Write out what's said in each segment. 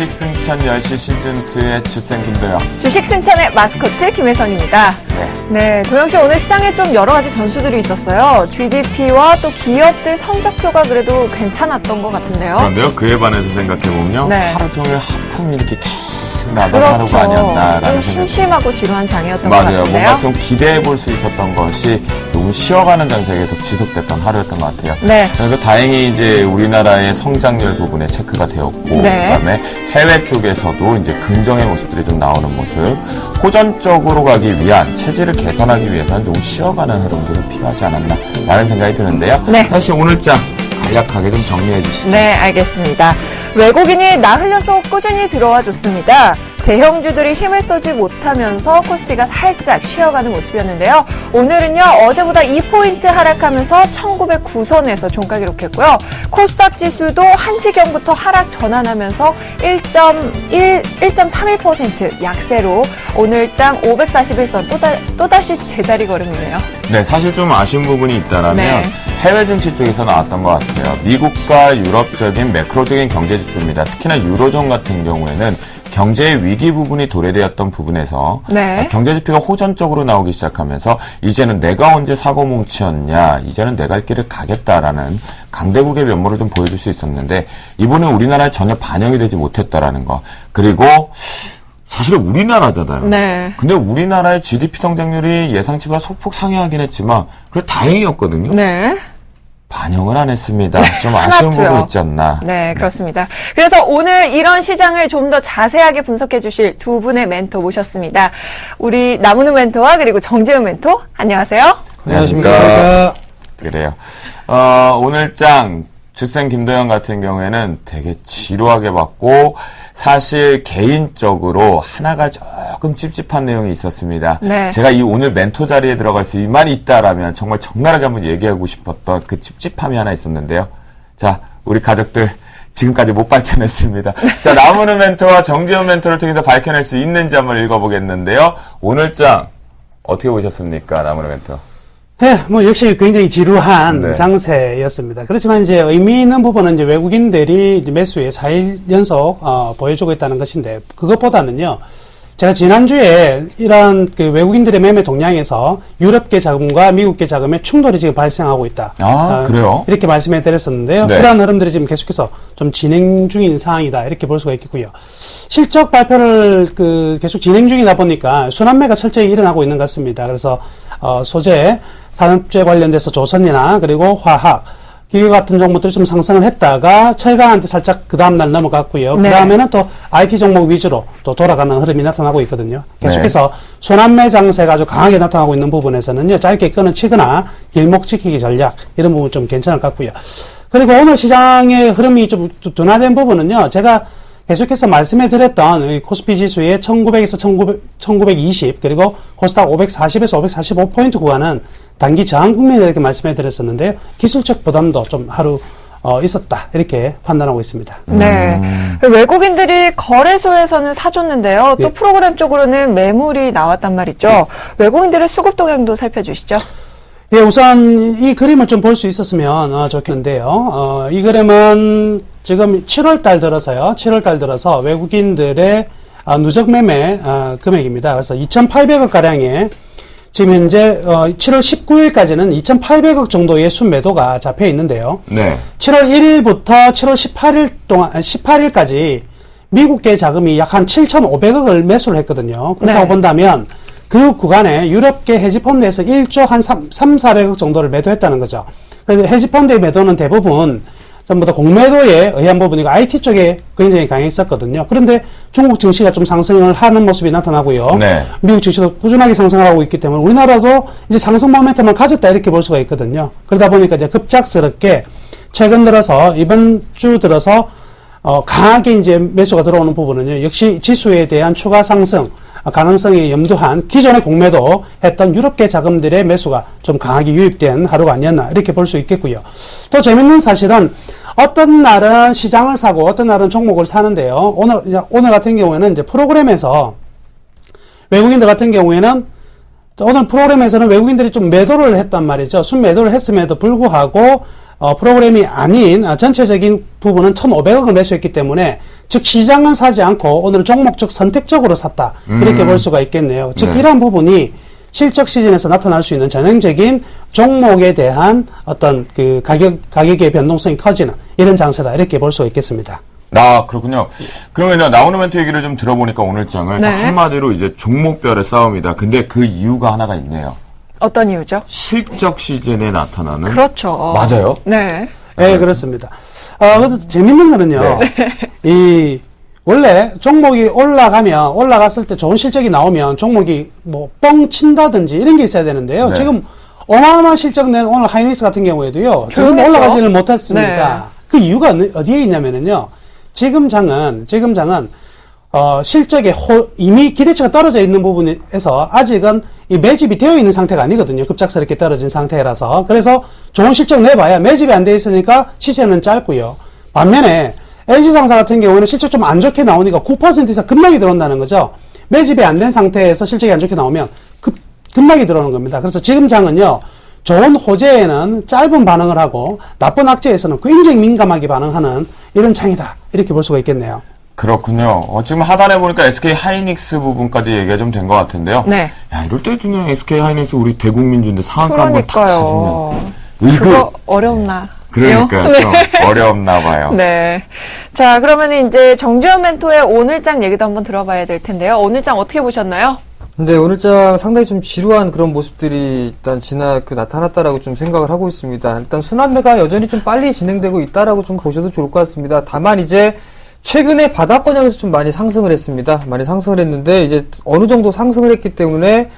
주식 승천 10시 시즌2의 주생 김도영. 주식 승천의 마스코트 김혜선입니다. 네, 도영 씨 오늘 시장에 좀 여러 가지 변수들이 있었어요. GDP와 또 기업들 성적표가 그래도 괜찮았던 것 같은데요. 그런데요, 그에 반해서 생각해보면요. 네. 하루 종일 하품이 이렇게 계속 나던 하루가 아니었나라는 좀 심심하고 지루한 장이었던 것 맞아요. 같은데요. 뭔가 좀 기대해볼 수 있었던 것이 조금 쉬어가는 장세가 계속 지속됐던 하루였던 것 같아요. 네. 그래서 다행히 이제 우리나라의 성장률 부분에 체크가 되었고, 네. 그다음에 해외 쪽에서도 이제 긍정의 모습들이 좀 나오는 모습, 호전적으로 가기 위한 체질을 개선하기 위해서는 좀 쉬어가는 흐름들이 필요하지 않았나라는 생각이 드는데요. 네. 사실 오늘장 간략하게 좀 정리해 주시죠. 네, 알겠습니다. 외국인이 나 흘려서 꾸준히 들어와 줬습니다. 대형주들이 힘을 쏘지 못하면서 코스피가 살짝 쉬어가는 모습이었는데요. 오늘은요, 어제보다 2포인트 하락하면서 1909선에서 종가 기록했고요. 코스닥 지수도 1시경부터 하락 전환하면서 1.31% 약세로 오늘장 541선 또다시 제자리 걸음이네요. 네, 사실 좀 아쉬운 부분이 있다라면 네. 해외 증시 쪽에서 나왔던 것 같아요. 미국과 유럽적인 매크로적인 경제 지표입니다. 특히나 유로존 같은 경우에는 경제의 위기 부분이 도래되었던 부분에서 네. 경제 지표가 호전적으로 나오기 시작하면서 이제는 내가 언제 사고뭉치였냐, 이제는 내 갈 길을 가겠다라는 강대국의 면모를 좀 보여줄 수 있었는데 이번에 우리나라에 전혀 반영이 되지 못했다라는 거. 그리고 사실 우리나라잖아요. 네. 근데 우리나라의 GDP 성장률이 예상치보다 소폭 상회하긴 했지만 그래 다행이었거든요. 네. 반영을 안 했습니다. 좀 아쉬운 부분이 있지 않나. 네, 그렇습니다. 그래서 오늘 이런 시장을 좀 더 자세하게 분석해 주실 두 분의 멘토 모셨습니다. 우리 나무는 멘토와 그리고 정재훈 멘토, 안녕하세요. 안녕하십니까. 그래요. 오늘장 주생 김도영 같은 경우에는 되게 지루하게 봤고 사실 개인적으로 하나가 조금 찝찝한 내용이 있었습니다. 네. 제가 이 오늘 멘토 자리에 들어갈 수 이만이 있다라면 정말 적나라하게 한번 얘기하고 싶었던 그 찝찝함이 하나 있었는데요. 자, 우리 가족들 지금까지 못 밝혀냈습니다. 자, 나무는 멘토와 정재훈 멘토를 통해서 밝혀낼 수 있는지 한번 읽어보겠는데요. 오늘장 어떻게 보셨습니까, 나무는 멘토? 네, 뭐 역시 굉장히 지루한 네. 장세였습니다. 그렇지만 이제 의미 있는 부분은 이제 외국인들이 이제 매수에 4일 연속 보여주고 있다는 것인데 그것보다는요. 제가 지난주에 이러한 그 외국인들의 매매 동향에서 유럽계 자금과 미국계 자금의 충돌이 지금 발생하고 있다. 그래요? 이렇게 말씀해 드렸었는데요. 네. 그러한 흐름들이 지금 계속해서 좀 진행 중인 상황이다. 이렇게 볼 수가 있겠고요. 실적 발표를 계속 진행 중이다 보니까 순환매가 철저히 일어나고 있는 것 같습니다. 그래서 소재, 산업재 관련돼서 조선이나 그리고 화학, 기계 같은 종목들이 좀 상승을 했다가 철강한테 살짝 그 다음날 넘어갔고요. 네. 그 다음에는 또 IT 종목 위주로 또 돌아가는 흐름이 나타나고 있거든요. 계속해서 순환매 장세가 아주 강하게 나타나고 있는 부분에서는요. 짧게 끊어치거나 길목 지키기 전략 이런 부분 좀 괜찮을 것 같고요. 그리고 오늘 시장의 흐름이 좀 둔화된 부분은요. 제가 계속해서 말씀해 드렸던 코스피 지수의 1900에서 1920 그리고 코스닥 540에서 545포인트 구간은 단기 저항 국면이다 이렇게 말씀해 드렸었는데요. 기술적 부담도 좀 하루 있었다 이렇게 판단하고 있습니다. 네. 외국인들이 거래소에서는 사줬는데요. 또 예. 프로그램 쪽으로는 매물이 나왔단 말이죠. 외국인들의 수급 동향도 살펴주시죠. 예, 우선 이 그림을 좀 볼 수 있었으면 좋겠는데요. 이 그림은 지금 7월 달 들어서 외국인들의 누적 매매 금액입니다. 그래서 2,800억 가량의 지금 현재 7월 19일까지는 2,800억 정도의 순매도가 잡혀 있는데요. 네. 7월 1일부터 7월 18일까지 미국계 자금이 약 한 7,500억을 매수를 했거든요. 그렇다고 네. 본다면 그 구간에 유럽계 헤지펀드에서 1조 한 400억 정도를 매도했다는 거죠. 그래서 헤지펀드의 매도는 대부분 전부 다 공매도에 의한 부분이고 IT 쪽에 굉장히 강했었거든요. 그런데 중국 증시가 좀 상승을 하는 모습이 나타나고요. 네. 미국 증시도 꾸준하게 상승을 하고 있기 때문에 우리나라도 이제 상승 모멘텀을 가졌다 이렇게 볼 수가 있거든요. 그러다 보니까 이제 급작스럽게 최근 들어서 이번 주 들어서 강하게 이제 매수가 들어오는 부분은요. 역시 지수에 대한 추가 상승 가능성이 염두한 기존의 공매도 했던 유럽계 자금들의 매수가 좀 강하게 유입된 하루가 아니었나 이렇게 볼 수 있겠고요. 또 재밌는 사실은 어떤 날은 시장을 사고 어떤 날은 종목을 사는데요. 오늘 같은 경우에는 이제 프로그램에서 외국인들 같은 경우에는 오늘 프로그램에서는 외국인들이 좀 매도를 했단 말이죠. 순매도를 했음에도 불구하고 프로그램이 아닌 전체적인 부분은 1,500억을 매수했기 때문에 즉 시장은 사지 않고 오늘은 종목적 선택적으로 샀다 이렇게 볼 수가 있겠네요. 즉 네. 이러한 부분이 실적 시즌에서 나타날 수 있는 전형적인 종목에 대한 어떤 그 가격의 변동성이 커지는 이런 장세다 이렇게 볼 수가 있겠습니다. 그렇군요. 그러면 나오는 멘트 얘기를 좀 들어보니까 오늘 장을 네. 한마디로 이제 종목별의 싸움이다. 근데 그 이유가 하나가 있네요. 어떤 이유죠? 실적 시즌에 나타나는. 그렇죠. 맞아요? 네. 네, 그렇습니다. 그래도 재밌는 거는요. 원래 종목이 올라갔을 때 좋은 실적이 나오면 종목이 뭐 뻥 친다든지 이런 게 있어야 되는데요. 네. 지금 어마어마한 실적 낸 오늘 하이닉스 같은 경우에도요. 조금 조용했죠? 올라가지는 못했습니까? 네. 그 이유가 어디에 있냐면은요. 지금 장은 실적에 이미 기대치가 떨어져 있는 부분에서 아직은 이 매집이 되어 있는 상태가 아니거든요. 급작스럽게 떨어진 상태라서. 그래서 좋은 실적 내봐야 매집이 안 돼 있으니까 시세는 짧고요. 반면에 LG상사 같은 경우는 실적 좀 안 좋게 나오니까 9% 이상 급락이 들어온다는 거죠. 매집이 안 된 상태에서 실적이 안 좋게 나오면 급락이 들어오는 겁니다. 그래서 지금 장은요. 좋은 호재에는 짧은 반응을 하고 나쁜 악재에서는 굉장히 민감하게 반응하는 이런 장이다. 이렇게 볼 수가 있겠네요. 그렇군요. 지금 하단에 보니까 SK 하이닉스 부분까지 얘기가 좀 된 것 같은데요. 네. 야, 이럴 때 그냥 SK 하이닉스 우리 대국민주인데 상한가 한번 탁 그러니까요. 사주면. 그거 어렵나? 그러니까 네. 좀 어렵나 봐요. 네. 자, 그러면 이제 정재현 멘토의 오늘장 얘기도 한번 들어봐야 될 텐데요. 오늘장 어떻게 보셨나요? 근데 오늘장 상당히 좀 지루한 그런 모습들이 일단 나타났다라고 좀 생각을 하고 있습니다. 일단 순환매가 여전히 좀 빨리 진행되고 있다라고 좀 보셔도 좋을 것 같습니다. 다만 이제 최근에 바닥권역에서 좀 많이 상승을 했습니다. 많이 상승을 했는데 이제 어느 정도 상승을 했기 때문에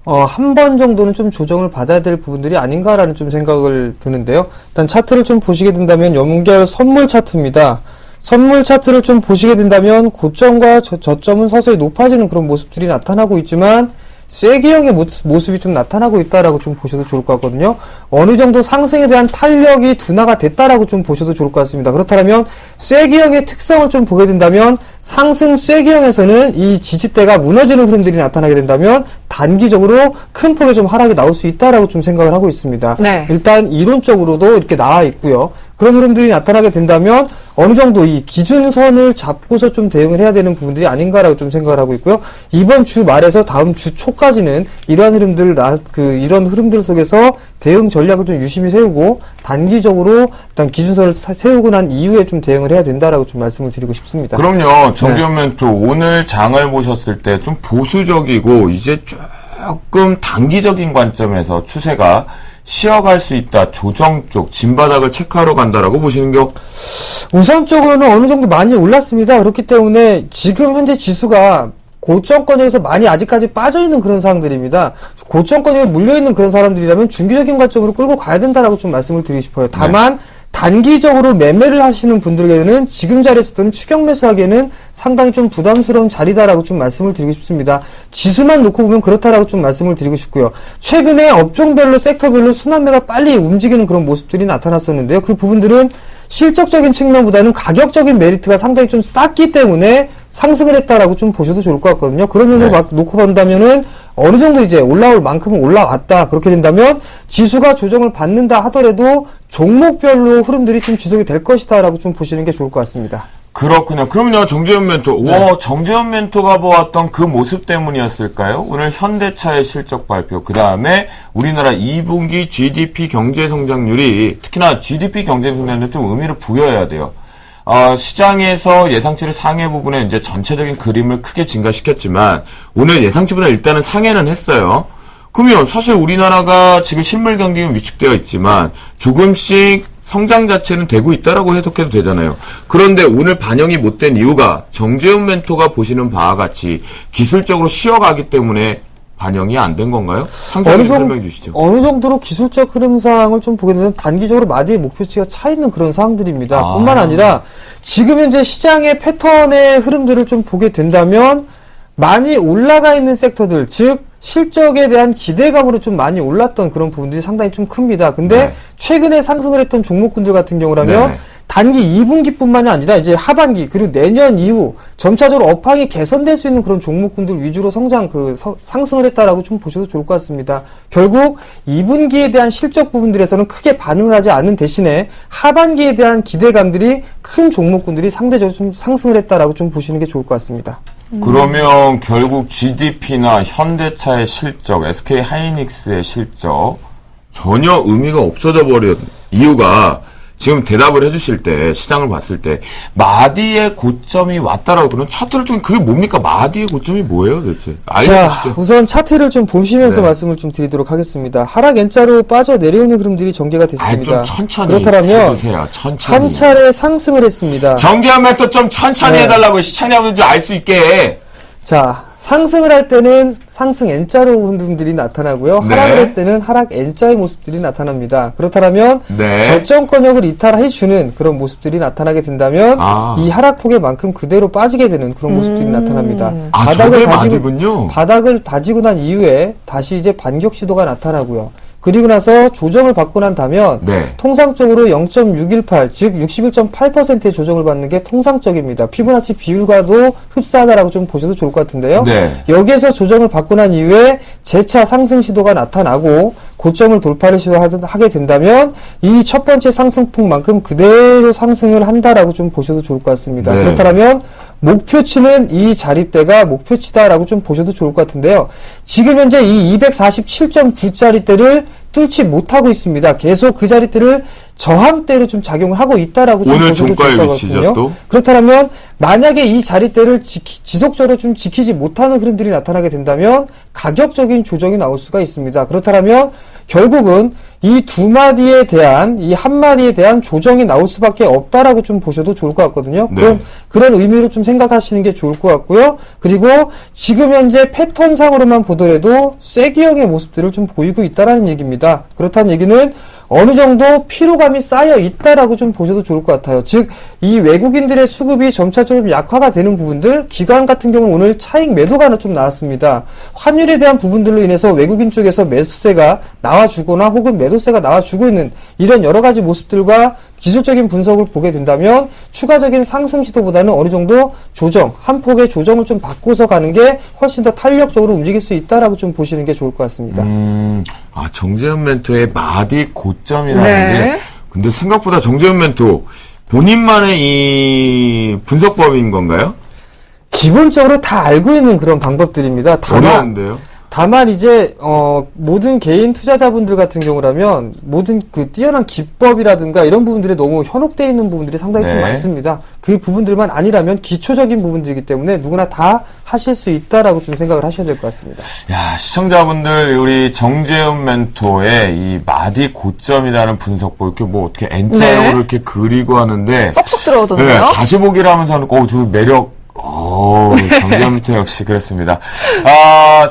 한 번 정도는 좀 조정을 받아야 될 부분들이 아닌가라는 좀 생각을 드는데요. 일단 차트를 좀 보시게 된다면 연결 선물 차트입니다. 선물 차트를 좀 보시게 된다면 고점과 저점은 서서히 높아지는 그런 모습들이 나타나고 있지만 쐐기형의 모습이 좀 나타나고 있다라고 좀 보셔도 좋을 것 같거든요. 어느 정도 상승에 대한 탄력이 둔화가 됐다라고 좀 보셔도 좋을 것 같습니다. 그렇다면 쐐기형의 특성을 좀 보게 된다면 상승 쐐기형에서는 이 지지대가 무너지는 흐름들이 나타나게 된다면 단기적으로 큰 폭의 좀 하락이 나올 수 있다라고 좀 생각을 하고 있습니다. 네. 일단 이론적으로도 이렇게 나와 있고요. 그런 흐름들이 나타나게 된다면 어느 정도 이 기준선을 잡고서 좀 대응을 해야 되는 부분들이 아닌가라고 좀 생각을 하고 있고요. 이번 주 말에서 다음 주 초까지는 이러한 이런 흐름들 속에서 대응 전략을 좀 유심히 세우고 단기적으로 일단 기준선을 세우고 난 이후에 좀 대응을 해야 된다라고 좀 말씀을 드리고 싶습니다. 그럼요. 정재현 멘토 오늘 장을 보셨을 때 좀 보수적이고 이제 조금 단기적인 관점에서 추세가 쉬어갈 수 있다. 조정 쪽 진바닥을 체크하러 간다라고 보시는 게 우선적으로는 어느 정도 많이 올랐습니다. 그렇기 때문에 지금 현재 지수가 고점권에서 많이 아직까지 빠져있는 그런 상황들입니다. 고점권에 물려있는 그런 사람들이라면 중기적인 관점으로 끌고 가야 된다라고 좀 말씀을 드리고 싶어요. 다만 단기적으로 매매를 하시는 분들에게는 지금 자리에서는 추격 매수하기에는 상당히 좀 부담스러운 자리다라고 좀 말씀을 드리고 싶습니다. 지수만 놓고 보면 그렇다라고 좀 말씀을 드리고 싶고요. 최근에 업종별로 섹터별로 순환매가 빨리 움직이는 그런 모습들이 나타났었는데요. 그 부분들은 실적적인 측면보다는 가격적인 메리트가 상당히 좀 쌌기 때문에 상승을 했다라고 좀 보셔도 좋을 것 같거든요. 그런 면으로 네. 놓고 본다면은 어느 정도 이제 올라올 만큼은 올라왔다. 그렇게 된다면 지수가 조정을 받는다 하더라도 종목별로 흐름들이 좀 지속이 될 것이다라고 좀 보시는 게 좋을 것 같습니다. 그렇군요. 그럼요, 정재현 멘토. 정재현 멘토가 보았던 그 모습 때문이었을까요? 오늘 현대차의 실적 발표, 그 다음에 우리나라 2분기 GDP 경제 성장률이, 특히나 GDP 경제 성장률은 좀 의미를 부여해야 돼요. 시장에서 예상치를 상회 부분에 이제 전체적인 그림을 크게 증가시켰지만, 오늘 예상치보다 일단은 상회는 했어요. 그러면 사실 우리나라가 지금 실물 경기는 위축되어 있지만, 조금씩 성장 자체는 되고 있다라고 해석해도 되잖아요. 그런데 오늘 반영이 못 된 이유가 정재훈 멘토가 보시는 바와 같이 기술적으로 쉬어가기 때문에 반영이 안 된 건가요? 상세하게 설명해 주시죠. 어느 정도로 기술적 흐름상을 좀 보게 되면 단기적으로 마디의 목표치가 차 있는 그런 상황들입니다. 뿐만 아니라 지금 현재 시장의 패턴의 흐름들을 좀 보게 된다면 많이 올라가 있는 섹터들, 즉 실적에 대한 기대감으로 좀 많이 올랐던 그런 부분들이 상당히 좀 큽니다. 근데 최근에 상승을 했던 종목군들 같은 경우라면 단기 2분기뿐만이 아니라 이제 하반기 그리고 내년 이후 점차적으로 업황이 개선될 수 있는 그런 종목군들 위주로 상승을 했다라고 좀 보셔도 좋을 것 같습니다. 결국 2분기에 대한 실적 부분들에서는 크게 반응을 하지 않는 대신에 하반기에 대한 기대감들이 큰 종목군들이 상대적으로 좀 상승을 했다라고 좀 보시는 게 좋을 것 같습니다. 그러면 결국 GDP나 현대차의 실적, SK 하이닉스의 실적 전혀 의미가 없어져 버린 이유가 지금 대답을 해주실 때 시장을 봤을 때 마디의 고점이 왔다라고 그러면 차트를 통해 그게 뭡니까? 마디의 고점이 뭐예요, 도대체? 자, 알려주시죠. 우선 차트를 좀 보시면서 네. 말씀을 좀 드리도록 하겠습니다. 하락 N자로 빠져 내려오는 흐름들이 전개가 됐습니다. 좀 천천히 그렇다면 해주세요. 천천히. 한 차례 상승을 했습니다. 정재현 멘토 좀 천천히 네. 해달라고 시청자분들 좀 알 수 있게. 자, 상승을 할 때는 상승 N자로 흐름들이 나타나고요. 네. 하락을 할 때는 하락 N자의 모습들이 나타납니다. 그렇다면 네. 저점권역을 이탈해주는 그런 모습들이 나타나게 된다면 이 하락폭에만큼 그대로 빠지게 되는 그런 모습들이 나타납니다. 아, 저게 마디군요. 바닥을 다지고 난 이후에 다시 이제 반격 시도가 나타나고요. 그리고 나서 조정을 받고 난다면 네. 통상적으로 0.618, 즉 61.8%의 조정을 받는 게 통상적입니다. 피보나치 비율과도 흡사하다라고 좀 보셔도 좋을 것 같은데요. 네. 여기에서 조정을 받고 난 이후에 재차 상승 시도가 나타나고 고점을 돌파를 시도하게 된다면 이 첫 번째 상승폭만큼 그대로 상승을 한다라고 좀 보셔도 좋을 것 같습니다. 네. 그렇다면 목표치는 이 자리대가 목표치다라고 좀 보셔도 좋을 것 같은데요. 지금 현재 이 247.9짜리대를 뚫지 못하고 있습니다. 계속 그 자리대를 저항대로 좀 작용을 하고 있다라고 좀 오늘 보셔도 종가의 좋을 것 위치죠, 같거든요. 또? 그렇다면 만약에 이 자리대를 지속적으로 좀 지키지 못하는 흐름들이 나타나게 된다면 가격적인 조정이 나올 수가 있습니다. 그렇다면 결국은 이 두 마디에 대한 이 한 마디에 대한 조정이 나올 수밖에 없다라고 좀 보셔도 좋을 것 같거든요. 네. 그런 의미로 좀 생각하시는 게 좋을 것 같고요. 그리고 지금 현재 패턴상으로만 보더라도 쐐기형의 모습들을 좀 보이고 있다라는 얘기입니다. 그렇다는 얘기는 어느 정도 피로감이 쌓여 있다라고 좀 보셔도 좋을 것 같아요. 즉, 이 외국인들의 수급이 점차 좀 약화가 되는 부분들, 기관 같은 경우는 오늘 차익 매도가 좀 나왔습니다. 환율에 대한 부분들로 인해서 외국인 쪽에서 매수세가 나와주거나 혹은 매도세가 나와주고 있는 이런 여러 가지 모습들과 기술적인 분석을 보게 된다면 추가적인 상승 시도보다는 어느 정도 조정, 한 폭의 조정을 좀 바꿔서 가는 게 훨씬 더 탄력적으로 움직일 수 있다라고 좀 보시는 게 좋을 것 같습니다. 정재현 멘토의 마디 고점이라는 네. 게 근데 생각보다 정재현 멘토 본인만의 이 분석법인 건가요? 기본적으로 다 알고 있는 그런 방법들입니다. 어려운데요? 다만 이제 모든 개인 투자자분들 같은 경우라면 모든 그 뛰어난 기법이라든가 이런 부분들이 너무 현혹되어 있는 부분들이 상당히 좀 네. 많습니다. 그 부분들만 아니라면 기초적인 부분들이기 때문에 누구나 다 하실 수 있다라고 좀 생각을 하셔야 될 것 같습니다. 야, 시청자분들, 우리 정재훈 멘토의 이 마디 고점이라는 분석법, 이렇게 뭐 어떻게 N자로 네. 이렇게 그리고 하는데. 쏙쏙 들어오던데요. 다시 보기를 하면서 하는, 저 매력, 정재현 멘토 역시 그렇습니다.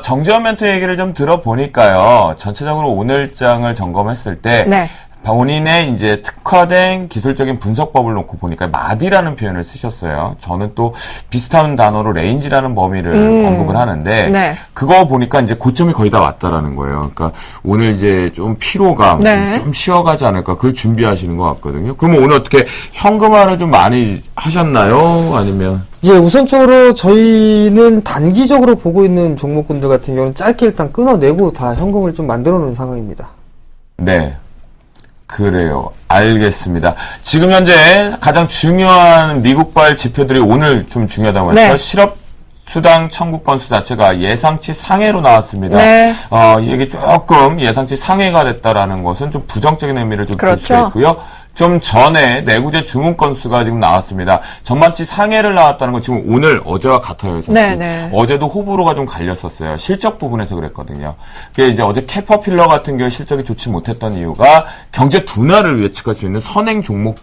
정재현 멘토 얘기를 좀 들어보니까요, 전체적으로 오늘장을 점검했을 때, 네. 본인의 이제 특화된 기술적인 분석법을 놓고 보니까 마디라는 표현을 쓰셨어요. 저는 또 비슷한 단어로 레인지라는 범위를 언급을 하는데 네. 그거 보니까 이제 고점이 거의 다 왔다라는 거예요. 그러니까 오늘 이제 좀 피로감, 네. 좀 쉬어가지 않을까 그걸 준비하시는 것 같거든요. 그러면 오늘 어떻게 현금화를 좀 많이 하셨나요? 아니면? 예, 우선적으로 저희는 단기적으로 보고 있는 종목군들 같은 경우는 짧게 일단 끊어내고 다 현금을 좀 만들어 놓은 상황입니다. 네. 그래요. 알겠습니다. 지금 현재 가장 중요한 미국발 지표들이 오늘 좀 중요하다고 했죠. 네. 실업수당 청구 건수 자체가 예상치 상회로 나왔습니다. 네. 이게 조금 예상치 상회가 됐다라는 것은 좀 부정적인 의미를 좀 줄 수가 그렇죠. 있고요. 좀 전에 내구재 주문 건수가 지금 나왔습니다. 전반치 상해를 나왔다는 건 지금 오늘 어제와 같아요. 사실. 네네. 어제도 호불호가 좀 갈렸었어요. 실적 부분에서 그랬거든요. 그게 이제 어제 캐터필러 같은 경우 실적이 좋지 못했던 이유가 경제 둔화를 예측할 수 있는 선행 종목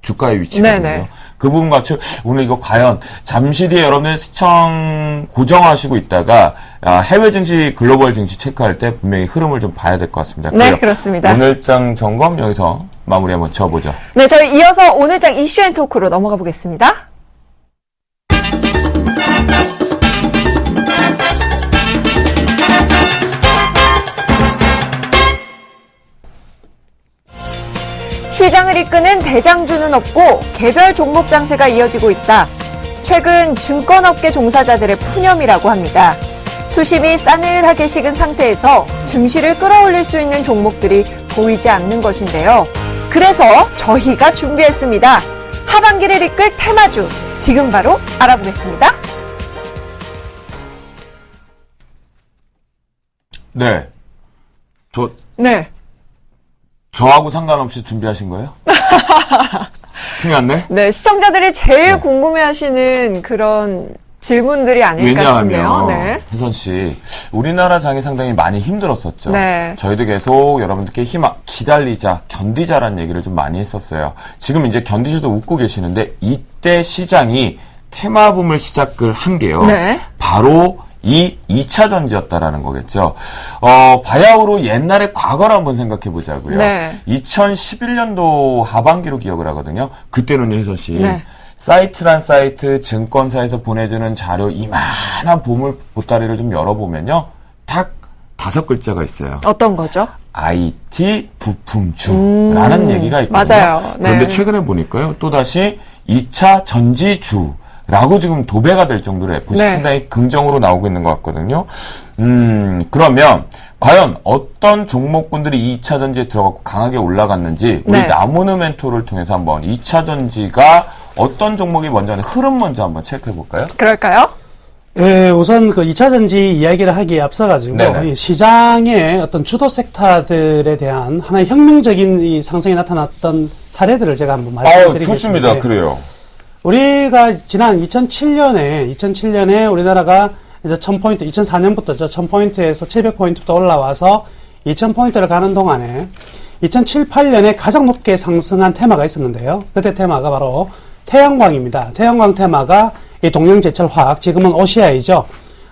주가의 위치거든요. 네네. 그 부분 같이 오늘 이거 과연 잠시 뒤에 여러분들 시청 고정하시고 있다가 해외 증시, 글로벌 증시 체크할 때 분명히 흐름을 좀 봐야 될 것 같습니다. 네, 그래요. 그렇습니다. 오늘장 점검 여기서 마무리 한번 지어보죠. 네, 저희 이어서 오늘장 이슈앤토크로 넘어가 보겠습니다. 시장을 이끄는 대장주는 없고 개별 종목 장세가 이어지고 있다. 최근 증권업계 종사자들의 푸념이라고 합니다. 투심이 싸늘하게 식은 상태에서 증시를 끌어올릴 수 있는 종목들이 보이지 않는 것인데요. 그래서 저희가 준비했습니다. 하반기를 이끌 테마주, 지금 바로 알아보겠습니다. 네. 네. 저하고 상관없이 준비하신 거예요? 힘이 안 내? 네, 시청자들이 제일 궁금해하시는 그런 질문들이 아닐까 싶네요. 왜냐하면 네. 혜선 씨, 우리나라 장이 상당히 많이 힘들었었죠. 네. 저희도 계속 여러분들께 기다리자, 견디자라는 얘기를 좀 많이 했었어요. 지금 이제 견디셔도 웃고 계시는데 이때 시장이 테마붐을 시작을 한 게요. 네. 바로 이 2차 전지였다라는 거겠죠. 바야흐로 옛날의 과거를 한번 생각해 보자고요. 네. 2011년도 하반기로 기억을 하거든요. 그때는요, 혜선 씨. 네. 사이트란 사이트, 증권사에서 보내주는 자료 이만한 보물 보따리를 좀 열어보면요. 딱 5글자가 있어요. 어떤 거죠? IT 부품주라는 얘기가 있거든요. 맞아요. 네. 그런데 최근에 보니까요. 또다시 2차 전지주라고 지금 도배가 될 정도로 FC 네. 상당히 긍정으로 나오고 있는 것 같거든요. 그러면 과연 어떤 종목군들이 2차 전지에 들어가고 강하게 올라갔는지 우리 네. 나무는 멘토를 통해서 한번 2차 전지가 어떤 종목이 먼저 흐름 먼저 한번 체크해 볼까요? 그럴까요? 예, 우선 그 2차 전지 이야기를 하기에 앞서가지고 네네. 이 시장의 어떤 주도 섹터들에 대한 하나의 혁명적인 이 상승이 나타났던 사례들을 제가 한번 말씀드리겠습니다. 좋습니다. 그래요. 우리가 지난 2007년에 우리나라가 이제 1000포인트, 2004년부터죠. 1000포인트에서 700포인트부터 올라와서 2000포인트를 가는 동안에 2007, 8년에 가장 높게 상승한 테마가 있었는데요. 그때 테마가 바로 태양광입니다. 태양광 테마가 이 동양제철화학, 지금은 OCI죠.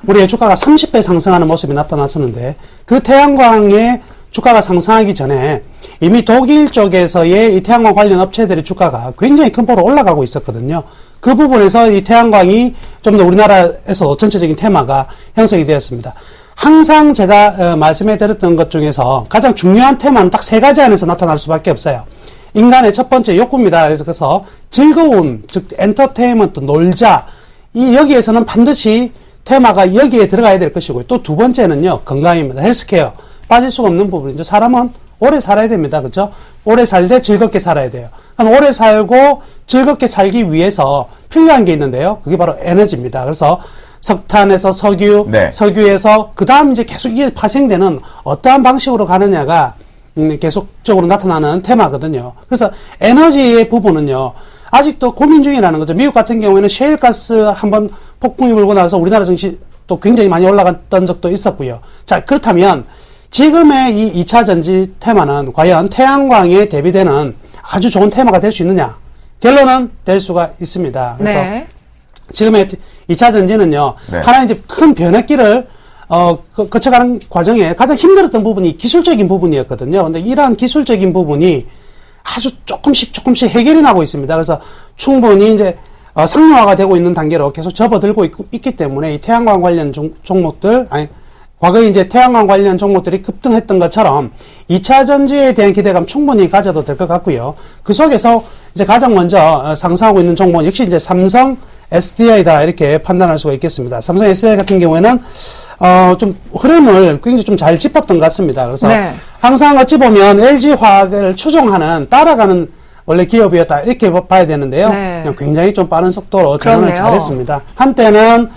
우리의 주가가 30배 상승하는 모습이 나타났었는데 그 태양광의 주가가 상승하기 전에 이미 독일 쪽에서의 이 태양광 관련 업체들의 주가가 굉장히 큰 폭으로 올라가고 있었거든요. 그 부분에서 이 태양광이 좀 더 우리나라에서 전체적인 테마가 형성이 되었습니다. 항상 제가 말씀해 드렸던 것 중에서 가장 중요한 테마는 딱 3가지 안에서 나타날 수밖에 없어요. 인간의 첫 번째 욕구입니다. 그래서 즐거움, 즉 엔터테인먼트, 놀자, 여기에서는 반드시 테마가 여기에 들어가야 될 것이고요. 또 두 번째는요, 건강입니다. 헬스케어. 빠질 수가 없는 부분이죠. 사람은 오래 살아야 됩니다. 그렇죠? 오래 살되 즐겁게 살아야 돼요. 그럼 오래 살고 즐겁게 살기 위해서 필요한 게 있는데요. 그게 바로 에너지입니다. 그래서 석탄에서 석유, 네. 석유에서 그 다음 이제 계속 이게 파생되는 어떠한 방식으로 가느냐가 계속적으로 나타나는 테마거든요. 그래서 에너지의 부분은요, 아직도 고민 중이라는 거죠. 미국 같은 경우에는 셰일가스 한번 폭풍이 불고 나서 우리나라 증시 또 굉장히 많이 올라갔던 적도 있었고요. 자, 그렇다면 지금의 이 2차 전지 테마는 과연 태양광에 대비되는 아주 좋은 테마가 될 수 있느냐? 결론은 될 수가 있습니다. 그래서 네. 지금의 2차 전지는요, 네. 하나의 이제 큰 변혁기를 거쳐가는 과정에 가장 힘들었던 부분이 기술적인 부분이었거든요. 근데 이러한 기술적인 부분이 아주 조금씩 해결이 나고 있습니다. 그래서 충분히 이제 상용화가 되고 있는 단계로 계속 접어들고 있기 때문에 이 태양광 관련 종목들, 과거에 이제 태양광 관련 종목들이 급등했던 것처럼 2차 전지에 대한 기대감 충분히 가져도 될 것 같고요. 그 속에서 이제 가장 먼저 상승하고 있는 종목은 역시 이제 삼성 SDI다 이렇게 판단할 수가 있겠습니다. 삼성 SDI 같은 경우에는 좀 흐름을 굉장히 좀 잘 짚었던 것 같습니다. 그래서 네. 항상 어찌 보면 LG화학을 추종하는 따라가는 원래 기업이었다 이렇게 봐야 되는데요. 네. 굉장히 좀 빠른 속도로 전환을 그렇네요. 잘했습니다. 한때는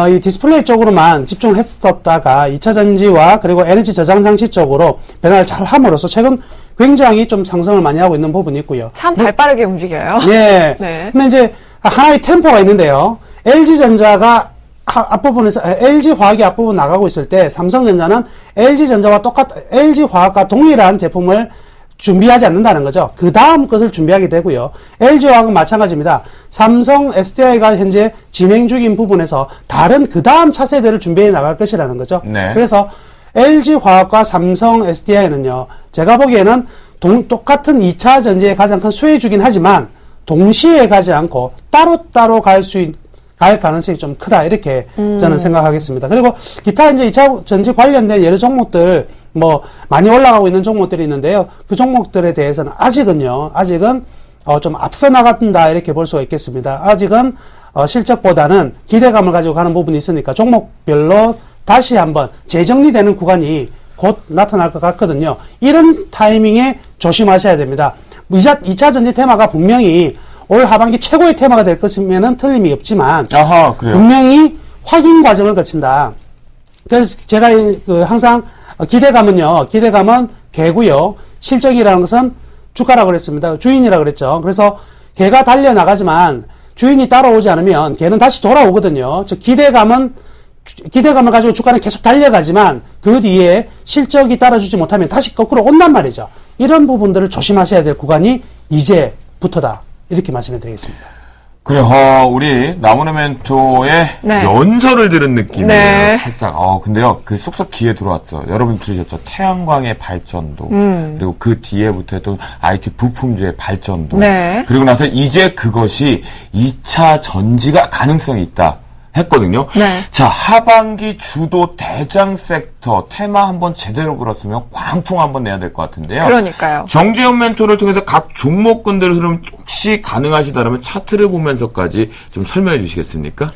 이 디스플레이 쪽으로만 집중했었다가 2차 전지와 그리고 에너지 저장 장치 쪽으로 변화를 잘 함으로써 최근 굉장히 좀 상승을 많이 하고 있는 부분이 있고요. 참 발빠르게 움직여요. 예. 네. 근데 이제 하나의 템포가 있는데요. LG전자가 앞부분에서 LG화학이 앞부분 나가고 있을 때 삼성전자는 LG화학과 동일한 제품을 준비하지 않는다는 거죠. 그 다음 것을 준비하게 되고요. LG화학은 마찬가지입니다. 삼성 SDI가 현재 진행 중인 부분에서 다른 그 다음 차세대를 준비해 나갈 것이라는 거죠. 네. 그래서 LG화학과 삼성 SDI는요, 제가 보기에는 똑같은 2차 전지의 가장 큰 수혜주긴 하지만 동시에 가지 않고 따로따로 갈 가능성이 좀 크다 이렇게 저는 생각하겠습니다. 그리고 기타 이제 2차 전지 관련된 여러 종목들 뭐 많이 올라가고 있는 종목들이 있는데요. 그 종목들에 대해서는 아직은 좀 앞서 나간다 이렇게 볼 수가 있겠습니다. 아직은 실적보다는 기대감을 가지고 가는 부분이 있으니까 종목별로 다시 한번 재정리되는 구간이 곧 나타날 것 같거든요. 이런 타이밍에 조심하셔야 됩니다. 2차 전지 테마가 분명히 올 하반기 최고의 테마가 될 것이면은 틀림이 없지만 아하, 그래요. 분명히 확인 과정을 거친다. 그래서 제가 항상 기대감은 개고요. 실적이라는 것은 주가라고 그랬습니다. 주인이라고 그랬죠. 그래서 개가 달려나가지만 주인이 따라오지 않으면 개는 다시 돌아오거든요. 즉 기대감을 가지고 주가는 계속 달려가지만 그 뒤에 실적이 따라주지 못하면 다시 거꾸로 온단 말이죠. 이런 부분들을 조심하셔야 될 구간이 이제부터다. 이렇게 말씀해 드리겠습니다. 그래, 우리 나무는 멘토의 네. 연설을 들은 느낌이에요. 네. 살짝. 근데요, 그 쏙쏙 귀에 들어왔어. 여러분 들으셨죠? 태양광의 발전도. 그리고 그 뒤에부터 했던 IT 부품주의 발전도. 네. 그리고 나서 이제 그것이 2차 전지가 가능성이 있다. 했거든요. 네. 자, 하반기 주도 대장 섹터 테마 한번 제대로 불었으면 광풍 한번 내야 될 것 같은데요. 그러니까요. 정재현 멘토를 통해서 각 종목군들 흐름 혹시 가능하시다면 차트를 보면서까지 좀 설명해 주시겠습니까?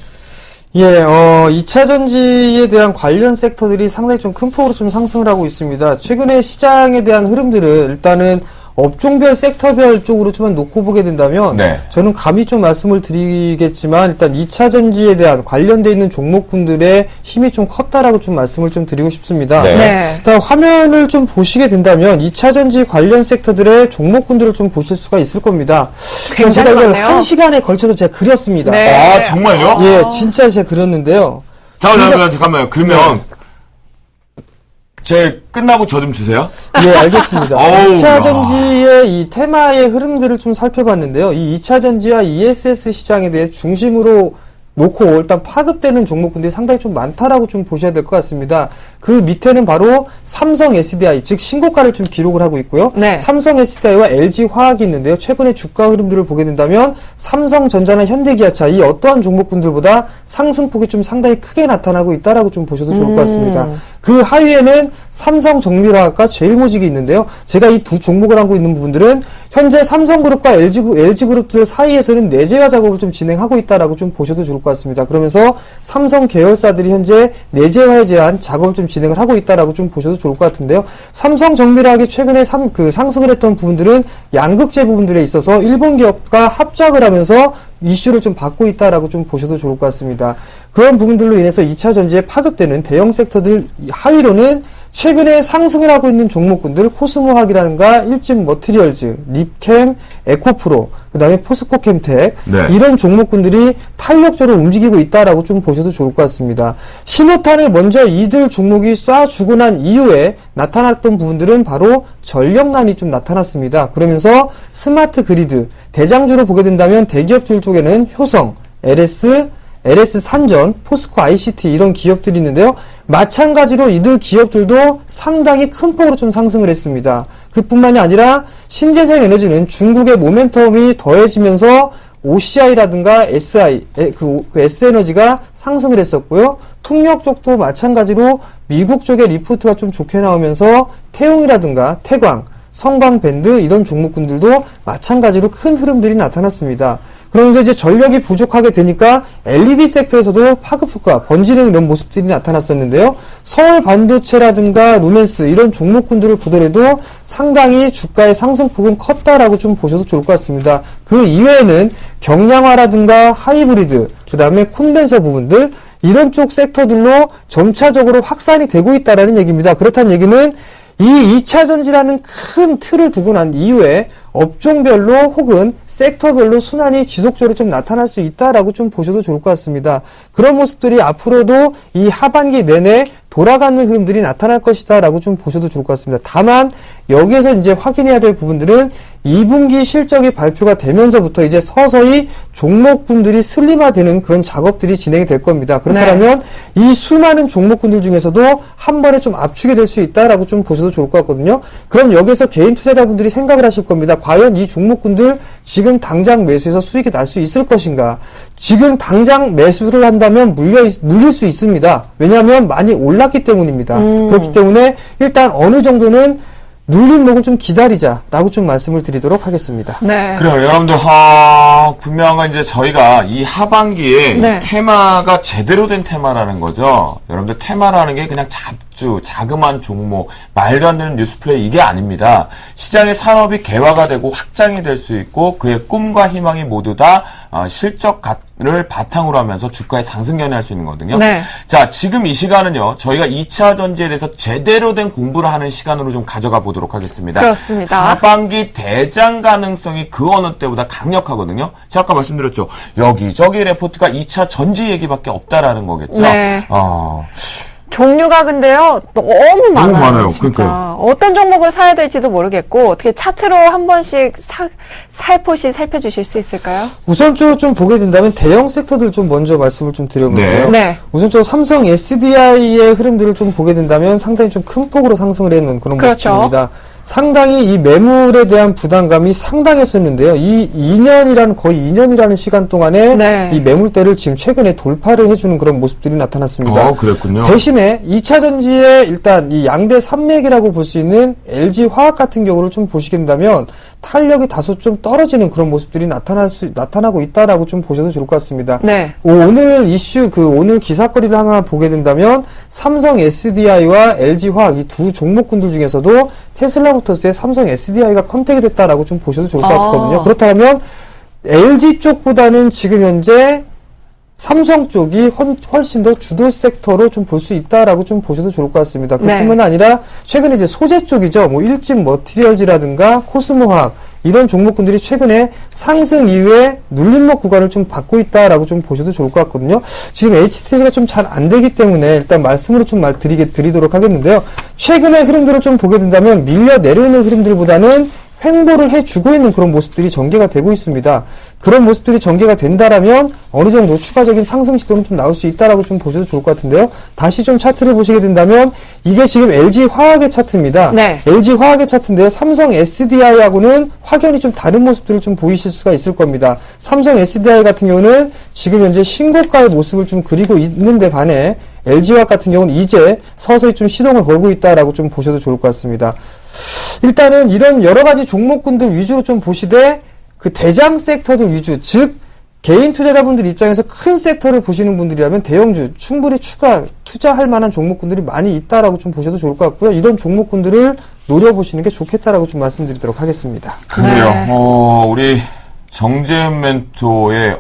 예, 2차 전지에 대한 관련 섹터들이 상당히 좀 큰 폭으로 좀 상승을 하고 있습니다. 최근에 시장에 대한 흐름들을 일단은 업종별, 섹터별 쪽으로 좀 놓고 보게 된다면 네. 저는 감히 좀 말씀을 드리겠지만 일단 2차 전지에 대한 관련돼 있는 종목군들의 힘이 좀 컸다라고 좀 말씀을 좀 드리고 싶습니다. 네. 네. 일단 화면을 좀 보시게 된다면 2차 전지 관련 섹터들의 종목군들을 좀 보실 수가 있을 겁니다. 굉장히 제가 이걸 많네요. 1시간에 걸쳐서 제가 그렸습니다. 네. 아, 정말요? 예, 진짜 제가 그렸는데요. 잠깐만요. 그러면 제 끝나고 저 좀 주세요. 예, 알겠습니다. 어우, 2차 야. 전지의 이 테마의 흐름들을 좀 살펴봤는데요. 이 2차 전지와 ESS 시장에 대해 중심으로 놓고 일단 파급되는 종목군들이 상당히 좀 많다라고 좀 보셔야 될 것 같습니다. 그 밑에는 바로 삼성 SDI, 즉 신고가를 좀 기록을 하고 있고요. 네. 삼성 SDI와 LG 화학이 있는데요. 최근에 주가 흐름들을 보게 된다면 삼성전자나 현대기아차 이 어떠한 종목군들보다 상승폭이 좀 상당히 크게 나타나고 있다라고 좀 보셔도 좋을 것 같습니다. 그 하위에는 삼성정밀화학과 제일모직이 있는데요. 제가 이 두 종목을 하고 있는 부분들은 현재 삼성그룹과 LG그룹들 사이에서는 내재화 작업을 좀 진행하고 있다라고 좀 보셔도 좋을 것 같습니다. 그러면서 삼성 계열사들이 현재 내재화에 대한 작업을 좀 진행을 하고 있다라고 좀 보셔도 좋을 것 같은데요. 삼성정밀화학이 최근에 상승을 했던 부분들은 양극재 부분들에 있어서 일본 기업과 합작을 하면서 이슈를 좀 받고 있다라고 좀 보셔도 좋을 것 같습니다. 그런 부분들로 인해서 2차 전지에 파급되는 대형 섹터들 하위로는 최근에 상승을 하고 있는 종목군들 코스모학이라든가 일진머티리얼즈, 립캠, 에코프로, 그 다음에 포스코캠텍 네. 이런 종목군들이 탄력적으로 움직이고 있다라고 좀 보셔도 좋을 것 같습니다. 신호탄을 먼저 이들 종목이 쏴주고 난 이후에 나타났던 부분들은 바로 전력난이 좀 나타났습니다. 그러면서 스마트 그리드, 대장주로 보게 된다면 대기업들 쪽에는 효성, LS 산전, 포스코 ICT 이런 기업들이 있는데요. 마찬가지로 이들 기업들도 상당히 큰 폭으로 좀 상승을 했습니다. 그뿐만이 아니라 신재생 에너지는 중국의 모멘텀이 더해지면서 OCI라든가 SI, 그 S에너지가 상승을 했었고요. 풍력 쪽도 마찬가지로 미국 쪽의 리포트가 좀 좋게 나오면서 태웅이라든가 태광, 성광밴드 이런 종목군들도 마찬가지로 큰 흐름들이 나타났습니다. 그러면서 이제 전력이 부족하게 되니까 LED 섹터에서도 파급효과, 번지는 이런 모습들이 나타났었는데요. 서울 반도체라든가 루멘스 이런 종목군들을 보더라도 상당히 주가의 상승폭은 컸다라고 좀 보셔도 좋을 것 같습니다. 그 이외에는 경량화라든가 하이브리드, 그 다음에 콘덴서 부분들 이런 쪽 섹터들로 점차적으로 확산이 되고 있다라는 얘기입니다. 그렇다는 얘기는 이 2차 전지라는 큰 틀을 두고 난 이후에 업종별로 혹은 섹터별로 순환이 지속적으로 좀 나타날 수 있다라고 좀 보셔도 좋을 것 같습니다. 그런 모습들이 앞으로도 이 하반기 내내 돌아가는 흐름들이 나타날 것이다라고 좀 보셔도 좋을 것 같습니다. 다만 여기에서 이제 확인해야 될 부분들은 2분기 실적이 발표가 되면서부터 이제 서서히 종목군들이 슬림화되는 그런 작업들이 진행이 될 겁니다. 그렇다면 이 수많은 종목군들 중에서도 한 번에 좀 압축이 될 수 있다라고 좀 보셔도 좋을 것 같거든요. 그럼 여기서 개인 투자자분들이 생각을 하실 겁니다. 과연 이 종목군들 지금 당장 매수해서 수익이 날 수 있을 것인가? 지금 당장 매수를 한다면 물릴 수 있습니다. 왜냐하면 많이 올랐기 때문입니다. 그렇기 때문에 일단 어느 정도는 눌린 목을 좀 기다리자라고 좀 말씀을 드리도록 하겠습니다. 네. 그래요. 여러분들, 분명한 이제 저희가 이 하반기에 네. 테마가 제대로 된 테마라는 거죠. 여러분들 테마라는 게 그냥 잡주, 자그마한 종목, 말도 안 되는 뉴스플레이 이게 아닙니다. 시장의 산업이 개화가 되고 확장이 될 수 있고 그의 꿈과 희망이 모두 다 실적을 바탕으로 하면서 주가의 상승 연회할 수 있는 거거든요. 네. 자, 지금 이 시간은요. 저희가 2차 전지에 대해서 제대로 된 공부를 하는 시간으로 좀 가져가 보도록 하겠습니다. 그렇습니다. 하반기 대장 가능성이 그 어느 때보다 강력하거든요. 제가 아까 말씀드렸죠. 여기저기 레포트가 2차 전지 얘기밖에 없다라는 거겠죠. 네. 종류가 근데요 너무 많아요. 많아요. 진짜. 그러니까요. 어떤 종목을 사야 될지도 모르겠고 어떻게 차트로 한 번씩 살포시 살펴주실 수 있을까요? 우선적으로 좀 보게 된다면 대형 섹터들 좀 먼저 말씀을 좀 드려볼게요. 네. 우선적으로 삼성 SDI의 흐름들을 좀 보게 된다면 상당히 좀 큰 폭으로 상승을 했는 그런 그렇죠. 모습입니다. 상당히 이 매물에 대한 부담감이 상당했었는데요. 이 2년이라는 거의 2년이라는 시간 동안에 네. 이 매물대를 지금 최근에 돌파를 해주는 그런 모습들이 나타났습니다. 그랬군요. 대신에 2차 전지에 일단 이 양대 산맥이라고 볼 수 있는 LG 화학 같은 경우를 좀 보시게 된다면 탄력이 다소 좀 떨어지는 그런 모습들이 나타나고 있다라고 좀 보셔도 좋을 것 같습니다. 네. 오늘 이슈 오늘 기사거리를 하나 보게 된다면 삼성 SDI와 LG 화학 이 두 종목군들 중에서도 테슬라 모터스의 삼성 SDI가 컨택이 됐다라고 좀 보셔도 좋을 것 같거든요. 그렇다면 LG 쪽보다는 지금 현재 삼성 쪽이 훨씬 더 주도 섹터로 좀 볼 수 있다라고 좀 보셔도 좋을 것 같습니다. 그뿐만 네. 아니라 최근에 이제 소재 쪽이죠. 뭐 일진 머티리얼즈라든가 코스모화학 이런 종목군들이 최근에 상승 이후에 눌림목 구간을 좀 받고 있다라고 좀 보셔도 좋을 것 같거든요. 지금 HTS가 좀 잘 안 되기 때문에 일단 말씀으로 좀 드리도록 하겠는데요. 최근의 흐름들을 좀 보게 된다면 밀려 내려오는 흐름들보다는 횡보를 해주고 있는 그런 모습들이 전개가 되고 있습니다. 그런 모습들이 전개가 된다라면 어느 정도 추가적인 상승 시도는 좀 나올 수 있다라고 좀 보셔도 좋을 것 같은데요. 다시 좀 차트를 보시게 된다면 이게 지금 LG 화학의 차트입니다. 네. LG 화학의 차트인데요. 삼성 SDI하고는 확연히 좀 다른 모습들을 좀 보이실 수가 있을 겁니다. 삼성 SDI 같은 경우는 지금 현재 신고가의 모습을 좀 그리고 있는데 반해 LG화학 같은 경우는 이제 서서히 좀 시동을 걸고 있다라고 좀 보셔도 좋을 것 같습니다. 일단은 이런 여러 가지 종목군들 위주로 좀 보시되 그 대장 섹터들 위주, 즉 개인 투자자분들 입장에서 큰 섹터를 보시는 분들이라면 대형주 충분히 투자할 만한 종목군들이 많이 있다라고 좀 보셔도 좋을 것 같고요. 이런 종목군들을 노려보시는 게 좋겠다라고 좀 말씀드리도록 하겠습니다. 그래요. 네. 우리 정재은 멘토의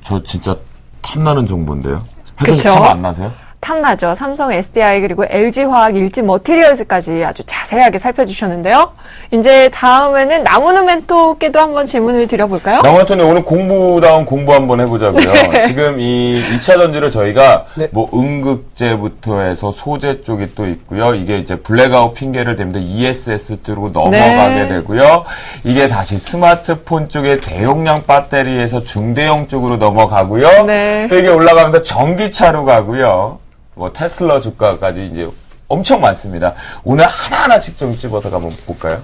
저 진짜 탐나는 정보인데요. 회사에서 그쵸? 탐 안 나세요? 탐나죠. 삼성 SDI 그리고 LG화학, 일진 머티리얼즈까지 아주 자세하게 살펴주셨는데요. 이제 다음에는 나무는 멘토께도 한번 질문을 드려볼까요? 나무멘토님 오늘 공부다운 공부 한번 해보자고요. 네. 지금 이 2차 전지를 저희가 네. 뭐 음극재부터 해서 소재 쪽이 또 있고요. 이게 이제 블랙아웃 핑계를 대면서 ESS 쪽으로 넘어가게 네. 되고요. 이게 다시 스마트폰 쪽의 대용량 배터리에서 중대형 쪽으로 넘어가고요. 네. 또 이게 올라가면서 전기차로 가고요. 뭐 테슬라 주가까지 이제 엄청 많습니다. 오늘 하나하나씩 좀 집어서 한번 볼까요?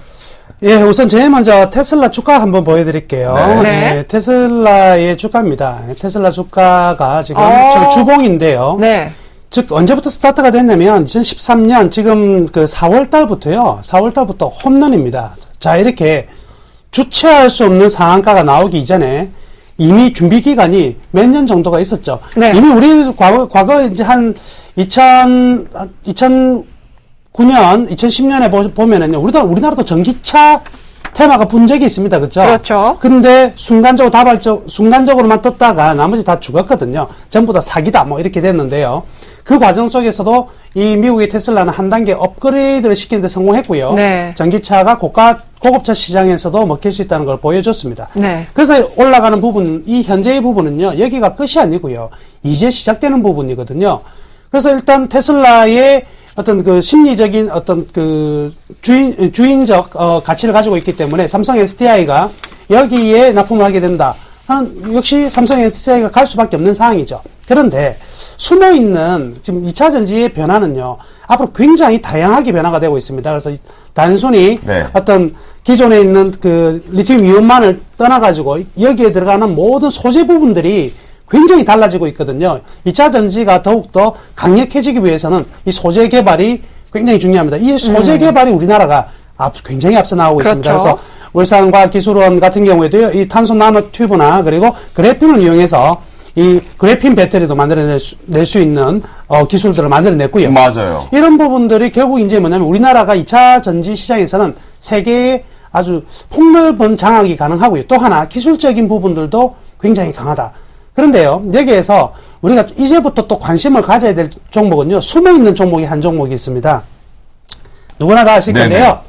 예, 우선 제일 먼저 테슬라 주가 한번 보여드릴게요. 네. 예, 테슬라의 주가입니다. 테슬라 주가가 지금 주봉인데요. 네. 즉 언제부터 스타트가 됐냐면 2013년 지금 그 4월 달부터요. 4월 달부터 홈런입니다. 자, 이렇게 주체할 수 없는 상한가가 나오기 이전에 이미 준비 기간이 몇 년 정도가 있었죠. 네. 이미 우리 과거 이제 한 2009년, 2010년에 보면은요, 우리나라도 전기차 테마가 분 적이 있습니다. 그렇죠? 그렇죠. 근데 순간적으로만 떴다가 나머지 다 죽었거든요. 전부 다 사기다, 뭐 이렇게 됐는데요. 그 과정 속에서도 이 미국의 테슬라는 한 단계 업그레이드를 시키는 데 성공했고요. 네. 전기차가 고급차 시장에서도 먹힐 수 있다는 걸 보여줬습니다. 네. 그래서 올라가는 부분, 이 현재의 부분은요, 여기가 끝이 아니고요. 이제 시작되는 부분이거든요. 그래서 일단 테슬라의 어떤 그 심리적인 어떤 그 주인적 가치를 가지고 있기 때문에 삼성 SDI가 여기에 납품을 하게 된다. 역시 삼성 SDI가 갈 수밖에 없는 상황이죠. 그런데 숨어 있는 지금 2차 전지의 변화는요. 앞으로 굉장히 다양하게 변화가 되고 있습니다. 그래서 단순히 네. 어떤 기존에 있는 그 리튬 이온만을 떠나가지고 여기에 들어가는 모든 소재 부분들이 굉장히 달라지고 있거든요. 2차 전지가 더욱더 강력해지기 위해서는 이 소재 개발이 굉장히 중요합니다. 이 소재 개발이 우리나라가 굉장히 앞서 나오고 있습니다. 그렇죠. 그래서 울산과학기술원 같은 경우에도 이 탄소 나노 튜브나 그리고 그래핀을 이용해서 이 그래핀 배터리도 만들어낼 수 있는 기술들을 만들어냈고요. 맞아요. 이런 부분들이 결국 이제 뭐냐면 우리나라가 2차 전지 시장에서는 세계에 아주 폭넓은 장악이 가능하고요. 또 하나 기술적인 부분들도 굉장히 강하다. 그런데요, 여기에서 우리가 이제부터 또 관심을 가져야 될 종목은요, 숨어있는 종목이 한 종목이 있습니다. 누구나 다 아실 네네. 건데요.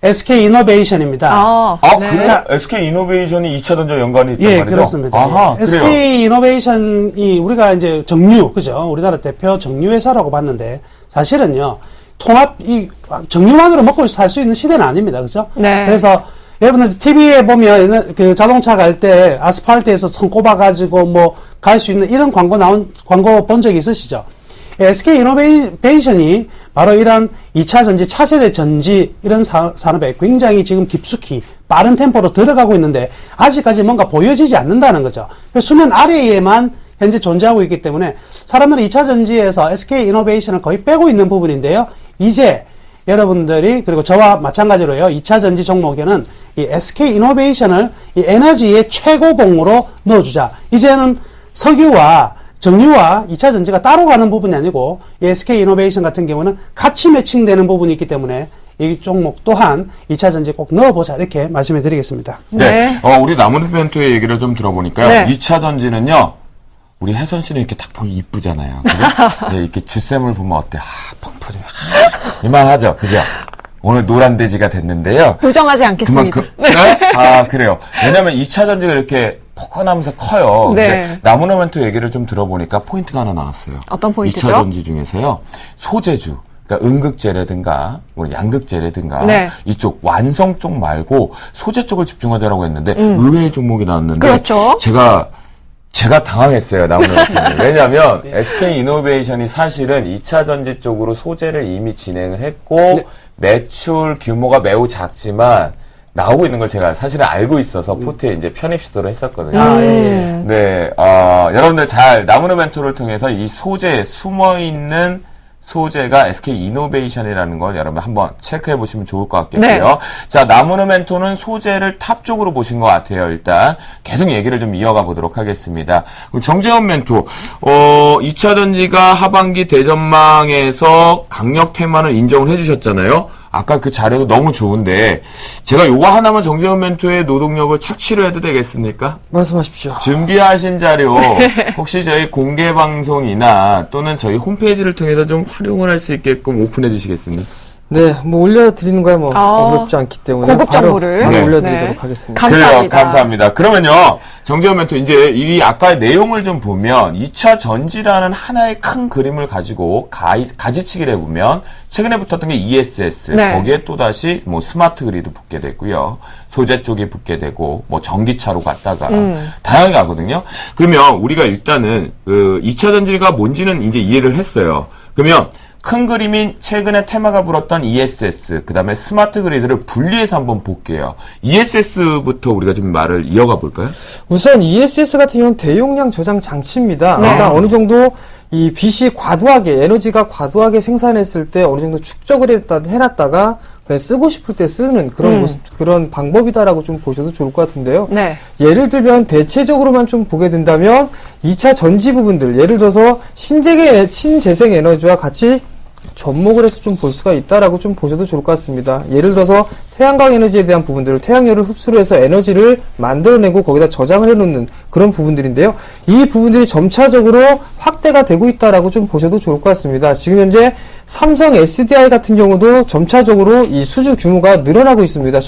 SK 이노베이션입니다. 그래요? 자, SK 이노베이션이 2차 전지 연관이 있단 예, 말이죠? 그렇습니다. 아하, 예. 그래요. SK 이노베이션이 우리가 이제 정유, 그죠? 우리나라 대표 정유 회사라고 봤는데, 사실은요, 정유만으로 먹고 살 수 있는 시대는 아닙니다. 그죠? 네. 그래서 여러분들 TV에 보면 그 자동차 갈 때 아스팔트에서 선 꼽아가지고 뭐 갈 수 있는 이런 광고 본 적이 있으시죠? SK 이노베이션이 바로 이런 2차 전지, 차세대 전지 이런 산업에 굉장히 지금 깊숙이 빠른 템포로 들어가고 있는데 아직까지 뭔가 보여지지 않는다는 거죠. 수면 아래에만 현재 존재하고 있기 때문에 사람들은 2차 전지에서 SK 이노베이션을 거의 빼고 있는 부분인데요. 이제 여러분들이 그리고 저와 마찬가지로요. 2차 전지 종목에는 이 SK 이노베이션을 이 에너지의 최고봉으로 넣어주자. 이제는 석유와 정유와 2차 전지가 따로 가는 부분이 아니고 이 SK 이노베이션 같은 경우는 같이 매칭되는 부분이 있기 때문에 이 종목 또한 2차 전지에 꼭 넣어보자 이렇게 말씀해 드리겠습니다. 네. 우리 남은 멘토의 얘기를 좀 들어보니까요. 네. 2차 전지는요. 우리 혜선 씨는 이렇게 딱 보면 이쁘잖아요. 그죠? 네, 이렇게 주쌤을 보면 어때? 펑퍼져. 이만하죠? 그죠? 오늘 노란 돼지가 됐는데요. 부정하지 않겠습니다. 그만큼. 네? 그래요. 왜냐면 2차 전지가 이렇게 포근하면서 커요. 네. 근데 나무너 멘토 얘기를 좀 들어보니까 포인트가 하나 나왔어요. 어떤 포인트죠? 2차 전지 중에서요. 소재주. 그러니까 음극재라든가 뭐 양극재라든가 네. 이쪽 완성 쪽 말고 소재 쪽을 집중하자라고 했는데 의외의 종목이 나왔는데 그렇죠. 제가 당황했어요. 나무너 멘토님. 왜냐하면 SK 이노베이션이 사실은 2차 전지 쪽으로 소재를 이미 진행을 했고 매출 규모가 매우 작지만 나오고 있는 걸 제가 사실은 알고 있어서 포트에 이제 편입 시도를 했었거든요. 네, 여러분들 잘 나무너 멘토를 통해서 이 소재, 숨어있는 소재가 SK 이노베이션이라는 걸 여러분 한번 체크해 보시면 좋을 것 같겠고요. 네. 자, 나무너 멘토는 소재를 탑 쪽으로 보신 것 같아요. 일단 계속 얘기를 좀 이어가 보도록 하겠습니다. 그럼 정재원 멘토, 2차 전지가 하반기 대전망에서 강력 테마를 인정을 해주셨잖아요. 아까 그 자료도 너무 좋은데 제가 요거 하나만 정재원 멘토의 노동력을 착취를 해도 되겠습니까? 말씀하십시오. 준비하신 자료 혹시 저희 공개 방송이나 또는 저희 홈페이지를 통해서 좀 활용을 할 수 있게끔 오픈해 주시겠습니까? 네, 뭐 올려드리는 거야 뭐 어렵지 않기 때문에 고급 정보를. 바로 네. 올려드리도록 네. 하겠습니다. 감사합니다. 그래요, 감사합니다. 그러면요, 정재원 멘토 이제 이 아까의 내용을 좀 보면 2차 전지라는 하나의 큰 그림을 가지고 가지치기를 해보면 최근에 붙었던 게 ESS, 네. 거기에 또 다시 뭐 스마트 그리드 붙게 되고요, 소재 쪽이 붙게 되고 뭐 전기차로 갔다가 다양하게 가거든요. 그러면 우리가 일단은 그 2차 전지가 뭔지는 이제 이해를 했어요. 그러면 큰 그림인 최근에 테마가 불었던 ESS, 그 다음에 스마트 그리드를 분리해서 한번 볼게요. ESS부터 우리가 좀 말을 이어가 볼까요? 우선 ESS 같은 경우는 대용량 저장 장치입니다. 네. 그러니까 어느 정도 이 빛이 과도하게, 에너지가 과도하게 생산했을 때 어느 정도 축적을 해놨다가 그냥 쓰고 싶을 때 쓰는 그런 그런 방법이다라고 좀 보셔도 좋을 것 같은데요. 네. 예를 들면 대체적으로만 좀 보게 된다면 2차 전지 부분들, 예를 들어서 신재생 에너지와 같이 접목을 해서 좀 볼 수가 있다라고 좀 보셔도 좋을 것 같습니다. 예를 들어서 태양광 에너지에 대한 부분들을 태양열을 흡수를 해서 에너지를 만들어내고 거기다 저장을 해놓는 그런 부분들인데요. 이 부분들이 점차적으로 확대가 되고 있다라고 좀 보셔도 좋을 것 같습니다. 지금 현재 삼성 SDI 같은 경우도 점차적으로 이 수주 규모가 늘어나고 있습니다.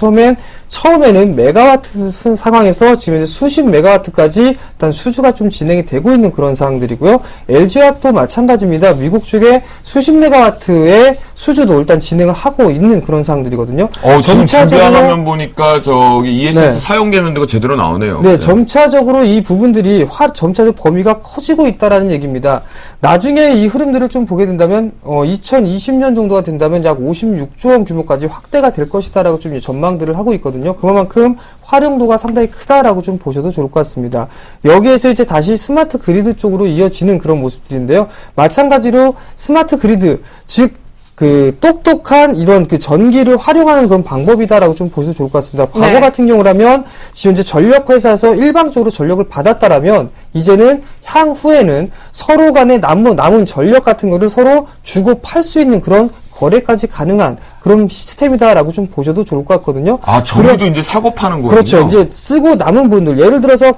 처음에는 메가와트 상황에서 지금 현재 수십 메가와트까지 일단 수주가 좀 진행이 되고 있는 그런 상황들이고요. LG화학도 마찬가지입니다. 미국 쪽에 수십 메가와트의 수주도 일단 진행을 하고 있는 그런 사항들이거든요. 지금 준비한 화면 보니까 저기 ESS 네. 사용되는 데가 제대로 나오네요. 네, 점차적으로 이 부분들이 점차적으로 범위가 커지고 있다라는 얘기입니다. 나중에 이 흐름들을 좀 보게 된다면 2020년 정도가 된다면 약 56조 원 규모까지 확대가 될 것이다라고 좀 전망들을 하고 있거든요. 그만큼 활용도가 상당히 크다라고 좀 보셔도 좋을 것 같습니다. 여기에서 이제 다시 스마트 그리드 쪽으로 이어지는 그런 모습들인데요. 마찬가지로 스마트 그리드, 즉 그 똑똑한 이런 그 전기를 활용하는 그런 방법이다라고 좀 보셔도 좋을 것 같습니다. 과거 네. 같은 경우라면 지금 이제 전력회사에서 일방적으로 전력을 받았다라면 이제는 향후에는 서로 간에 남은 전력 같은 거를 서로 주고 팔 수 있는 그런 거래까지 가능한 그런 시스템이다라고 좀 보셔도 좋을 것 같거든요. 전기도 이제 사고 파는 거군요. 그렇죠. 이제 쓰고 남은 분들, 예를 들어서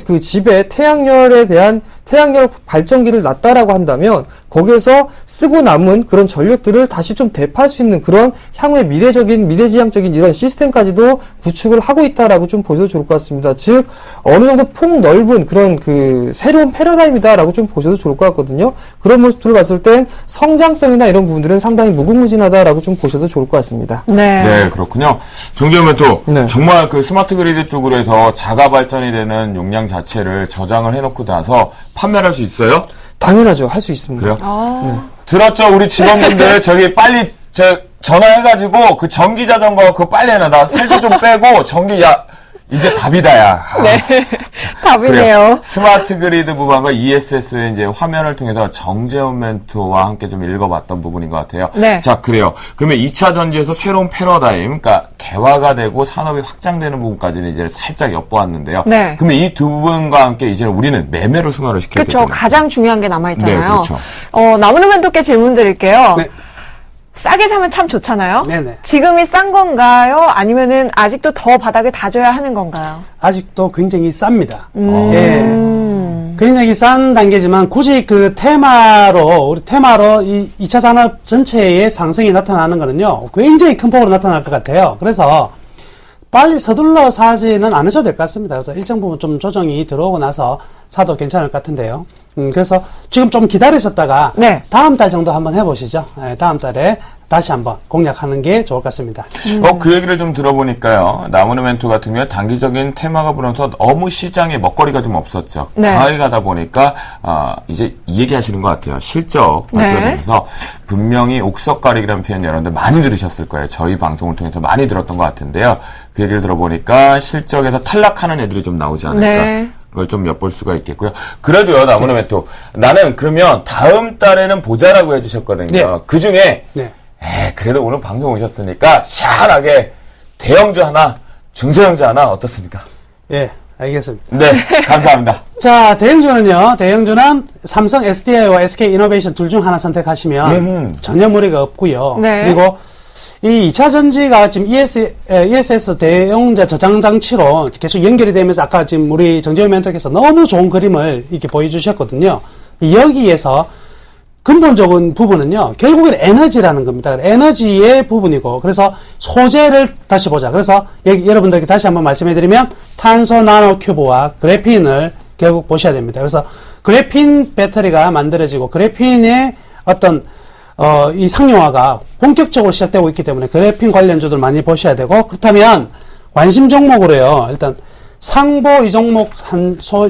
그 집에 태양열 발전기를 놨다라고 한다면 거기에서 쓰고 남은 그런 전력들을 다시 좀 되팔 수 있는 그런 향후의 미래지향적인 이런 시스템까지도 구축을 하고 있다라고 좀 보셔도 좋을 것 같습니다. 즉 어느 정도 폭넓은 그런 그 새로운 패러다임이다라고 좀 보셔도 좋을 것 같거든요. 그런 모습들을 봤을 땐 성장성이나 이런 부분들은 상당히 무궁무진하다라고 좀 보셔도 좋을 것 같습니다. 네, 그렇군요. 정재현 멘토, 네. 정말 그 스마트 그리드 쪽으로 해서 자가 발전이 되는 용량 자체를 저장을 해놓고 나서 판매할 수 있어요? 당연하죠. 할 수 있습니다. 그래요? 들었죠? 우리 직원분들 저기 빨리 전화해가지고 그 전기 자전거 그거 빨리 해놔. 살도 좀 빼고 전기 이제 답이다, 야. 답이네요. 스마트 그리드 부분과 ESS 이제 화면을 통해서 정재훈 멘토와 함께 좀 읽어봤던 부분인 것 같아요. 네. 자, 그래요. 그러면 2차 전지에서 새로운 패러다임, 그러니까 개화가 되고 산업이 확장되는 부분까지는 이제 살짝 엿보았는데요. 네. 그러면 이 두 부분과 함께 이제는 우리는 매매로 승화를 시켜야 그렇죠. 되잖아요. 가장 중요한 게 남아있잖아요. 네, 그렇죠. 나무는 멘토께 질문 드릴게요. 네. 싸게 사면 참 좋잖아요. 네네. 지금이 싼 건가요? 아니면은 아직도 더 바닥을 다져야 하는 건가요? 아직도 굉장히 쌉니다. 예. 굉장히 싼 단계지만 굳이 우리 테마로 이 2차 산업 전체의 상승이 나타나는 거는요, 굉장히 큰 폭으로 나타날 것 같아요. 그래서 빨리 서둘러 사지는 않으셔도 될 것 같습니다. 그래서 일정 부분 좀 조정이 들어오고 나서 사도 괜찮을 것 같은데요. 그래서 지금 좀 기다리셨다가 네. 다음 달 정도 한번 해보시죠. 네, 다음 달에 다시 한번 공략하는 게 좋을 것 같습니다. 그 얘기를 좀 들어보니까요. 나무는 멘토 같은 경우에 단기적인 테마가 불어서 너무 시장에 먹거리가 좀 없었죠. 네. 가을 가다 보니까 이제 이 얘기 하시는 것 같아요. 실적 발표되면서 분명히 옥석가리기라는 표현 여러분들 많이 들으셨을 거예요. 저희 방송을 통해서 많이 들었던 것 같은데요. 그 얘기를 들어보니까 실적에서 탈락하는 애들이 좀 나오지 않을까. 네. 그걸 좀 엿볼 수가 있겠고요. 그래도요, 나무는 멘토. 나는 그러면 다음 달에는 보자라고 해주셨거든요. 네. 그 중에 네. 그래도 오늘 방송 오셨으니까 시원하게 대형주 하나, 중소형주 하나 어떻습니까? 예, 알겠습니다. 네, 감사합니다. 자, 대형주는 삼성 SDI와 SK 이노베이션 둘 중 하나 선택하시면 전혀 무리가 없고요. 네. 그리고 이 2차 전지가 지금 ESS 대용자 저장 장치로 계속 연결이 되면서 아까 지금 우리 정재훈 멘토께서 너무 좋은 그림을 이렇게 보여주셨거든요. 여기에서 근본적인 부분은요, 결국엔 에너지라는 겁니다. 에너지의 부분이고, 그래서 소재를 다시 보자. 그래서 여러분들께 다시 한번 말씀해드리면, 탄소 나노 큐브와 그래핀을 결국 보셔야 됩니다. 그래서 그래핀 배터리가 만들어지고, 그래핀의 어떤, 이 상용화가 본격적으로 시작되고 있기 때문에 그래핀 관련주들 많이 보셔야 되고, 그렇다면, 관심 종목으로요, 일단, 상보 이 종목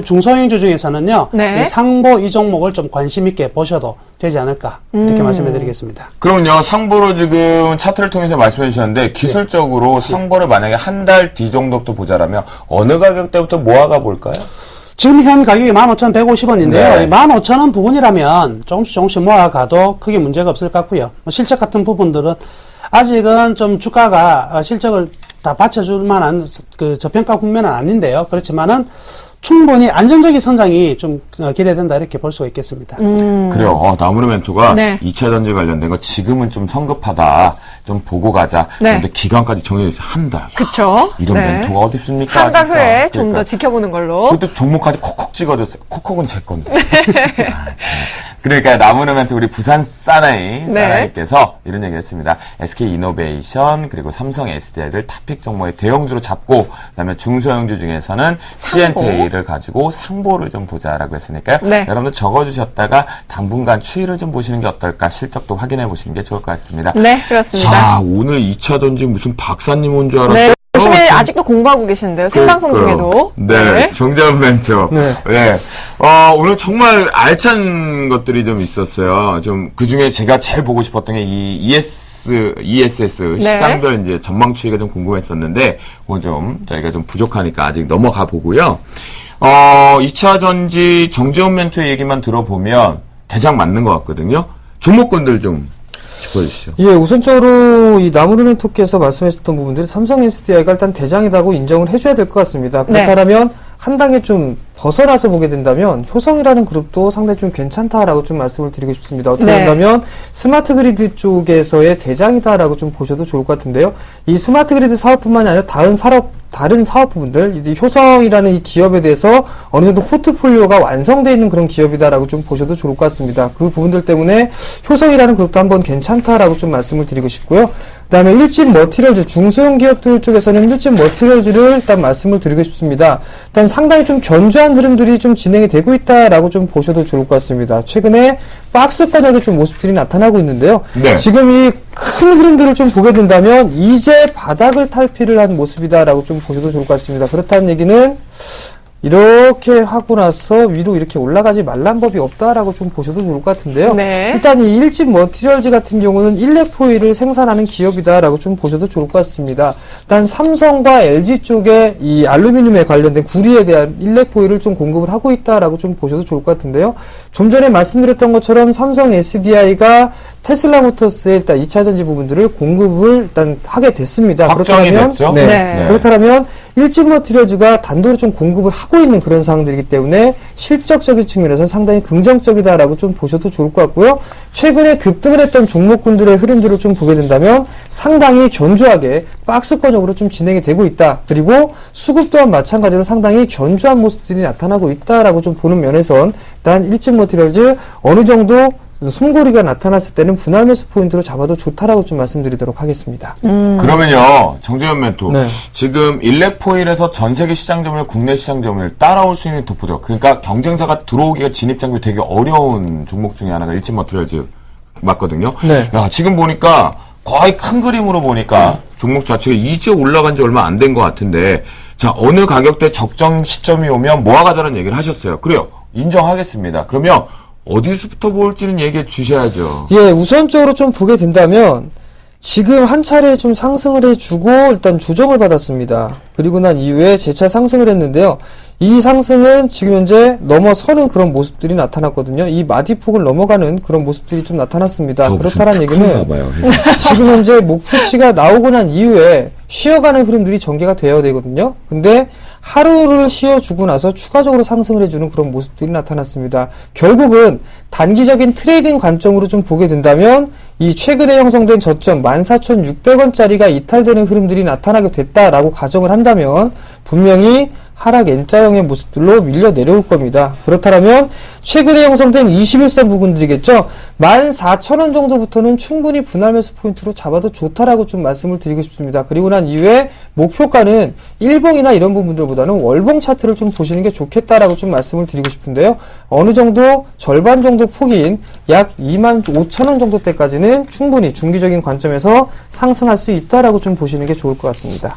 중소형주 중에서는요, 네. 이 상보 이 종목을 좀 관심 있게 보셔도 되지 않을까 이렇게 말씀해 드리겠습니다. 그러면요, 상보로 지금 차트를 통해서 말씀해 주셨는데, 기술적으로 상보를 만약에 한 달 뒤 정도부터 보자라면, 어느 가격대부터 모아가 볼까요? 지금 현 가격이 15,150원인데요. 네. 15,000원 부분이라면 조금씩 모아가도 크게 문제가 없을 것 같고요. 실적 같은 부분들은 아직은 좀 주가가 실적을 다 받쳐줄 만한 그 저평가 국면은 아닌데요. 그렇지만은 충분히 안정적인 성장이 좀 기대된다 이렇게 볼 수가 있겠습니다. 그래요. 나무르 멘토가 네. 2차 전지 관련된 거 지금은 좀 성급하다. 좀 보고 가자. 네. 그런데 기간까지 정해주세요. 한 달. 그쵸? 이런 네. 멘토가 어디 있습니까? 한 달 진짜. 후에 좀 그러니까. 더 지켜보는 걸로. 그것도 종목까지 콕콕 찍어줬어요. 콕콕은 제 건데. 참. 그러니까 나무르멘트 우리 부산 사나이, 네. 사나이께서 이런 얘기 했습니다. SK 이노베이션, 그리고 삼성 SDI를 탑픽 종목의 대형주로 잡고, 그 다음에 중소형주 중에서는 상보. CNTA를 가지고 상보를 좀 보자라고 했으니까요. 네. 여러분들 적어주셨다가 당분간 추이를 좀 보시는 게 어떨까, 실적도 확인해 보시는 게 좋을 것 같습니다. 네, 그렇습니다. 자, 오늘 2차 전지 무슨 박사님 온 줄 알았어요. 네, 열심히 지금 아직도 공부하고 계시는데요. 생방송 그러니까요. 중에도. 네, 정재현 멘토. 네. 네. 오늘 정말 알찬 것들이 좀 있었어요. 좀, 그 중에 제가 제일 보고 싶었던 게 이 ESS 네. 시장별 이제 전망 추이가 좀 궁금했었는데, 그건 좀 저희가 좀 부족하니까 아직 넘어가 보고요. 2차 전지 정재현 멘토의 얘기만 들어보면 대장 맞는 것 같거든요. 종목군들 좀 짚어주시죠. 예, 우선적으로 이 나무르멘토께서 말씀하셨던 부분들이 삼성 SDI가 일단 대장이다고 인정을 해줘야 될 것 같습니다. 네. 그렇다면 한 단계 좀 벗어나서 보게 된다면 효성이라는 그룹도 상당히 좀 괜찮다라고 좀 말씀을 드리고 싶습니다. 어떻게 네. 된다면 스마트 그리드 쪽에서의 대장이다라고 좀 보셔도 좋을 것 같은데요. 이 스마트 그리드 사업뿐만이 아니라 다른 사업 부분들, 이제 효성이라는 이 기업에 대해서 어느 정도 포트폴리오가 완성되어 있는 그런 기업이다라고 좀 보셔도 좋을 것 같습니다. 그 부분들 때문에 효성이라는 그룹도 한번 괜찮다라고 좀 말씀을 드리고 싶고요. 그 다음에 일진 머티리얼즈, 중소형 기업들 쪽에서는 일진 머티리얼즈를 일단 말씀을 드리고 싶습니다. 일단 상당히 좀 견조한 흐름들이 좀 진행이 되고 있다라고 좀 보셔도 좋을 것 같습니다. 최근에 박스 권역의 좀 모습들이 나타나고 있는데요. 네. 지금 이 큰 흐름들을 좀 보게 된다면 이제 바닥을 탈피를 한 모습이다라고 좀 보셔도 좋을 것 같습니다. 그렇다는 얘기는 이렇게 하고 나서 위로 이렇게 올라가지 말란 법이 없다라고 좀 보셔도 좋을 것 같은데요. 네. 일단 이 일진 머티리얼즈 같은 경우는 일렉포일을 생산하는 기업이다라고 좀 보셔도 좋을 것 같습니다. 일단 삼성과 LG 쪽에 이 알루미늄에 관련된 구리에 대한 일렉포일을 좀 공급을 하고 있다라고 좀 보셔도 좋을 것 같은데요. 좀 전에 말씀드렸던 것처럼 삼성 SDI가 테슬라 모터스의 일단 2차 전지 부분들을 공급을 일단 하게 됐습니다. 확정이 그렇다면 됐죠? 네. 네. 그렇다면 일진 머티리얼즈가 단독으로 좀 공급을 하고 있는 그런 상황들이기 때문에 실적적인 측면에서 상당히 긍정적이다라고 좀 보셔도 좋을 것 같고요. 최근에 급등을 했던 종목군들의 흐름들을 좀 보게 된다면 상당히 견조하게 박스권역으로 좀 진행이 되고 있다. 그리고 수급 또한 마찬가지로 상당히 견조한 모습들이 나타나고 있다라고 좀 보는 면에선 일단 일진 머티리얼즈 어느 정도 숨고리가 나타났을 때는 분할 매수 포인트로 잡아도 좋다라고 좀 말씀드리도록 하겠습니다. 그러면요, 정재현 멘토. 네. 지금 일렉포일에서 전 세계 시장 점유율, 국내 시장 점유율 따라올 수 있는 독보적. 그러니까 경쟁사가 들어오기가 진입장벽이 되게 어려운 종목 중에 하나가 일진 머티리얼즈 맞거든요. 네. 야, 지금 보니까 거의 큰 그림으로 보니까 종목 자체가 이제 올라간 지 얼마 안 된 것 같은데, 자, 어느 가격대 적정 시점이 오면 모아가자는 얘기를 하셨어요. 그래요. 인정하겠습니다. 그러면 어디서부터 볼지는 얘기해 주셔야죠. 예, 우선적으로 좀 보게 된다면 지금 한 차례 좀 상승을 해주고 일단 조정을 받았습니다. 그리고 난 이후에 재차 상승을 했는데요. 이 상승은 지금 현재 넘어서는 그런 모습들이 나타났거든요. 이 마디폭을 넘어가는 그런 모습들이 좀 나타났습니다. 그렇다는 얘기는 봐요. 지금 현재 목표치가 나오고 난 이후에 쉬어가는 흐름들이 전개가 되어야 되거든요. 근데 하루를 쉬어주고 나서 추가적으로 상승을 해주는 그런 모습들이 나타났습니다. 결국은 단기적인 트레이딩 관점으로 좀 보게 된다면 이 최근에 형성된 저점 14,600원짜리가 이탈되는 흐름들이 나타나게 됐다라고 가정을 한다면 분명히 하락 N자형의 모습들로 밀려 내려올 겁니다. 그렇다면 최근에 형성된 21선 부분들이겠죠. 14,000원 정도부터는 충분히 분할 매수 포인트로 잡아도 좋다라고 좀 말씀을 드리고 싶습니다. 그리고 난 이후에 목표가는 일봉이나 이런 부분들보다는 월봉 차트를 좀 보시는 게 좋겠다라고 좀 말씀을 드리고 싶은데요. 어느 정도 절반 정도 폭인 약 25,000원 정도 때까지는 충분히 중기적인 관점에서 상승할 수 있다라고 좀 보시는 게 좋을 것 같습니다.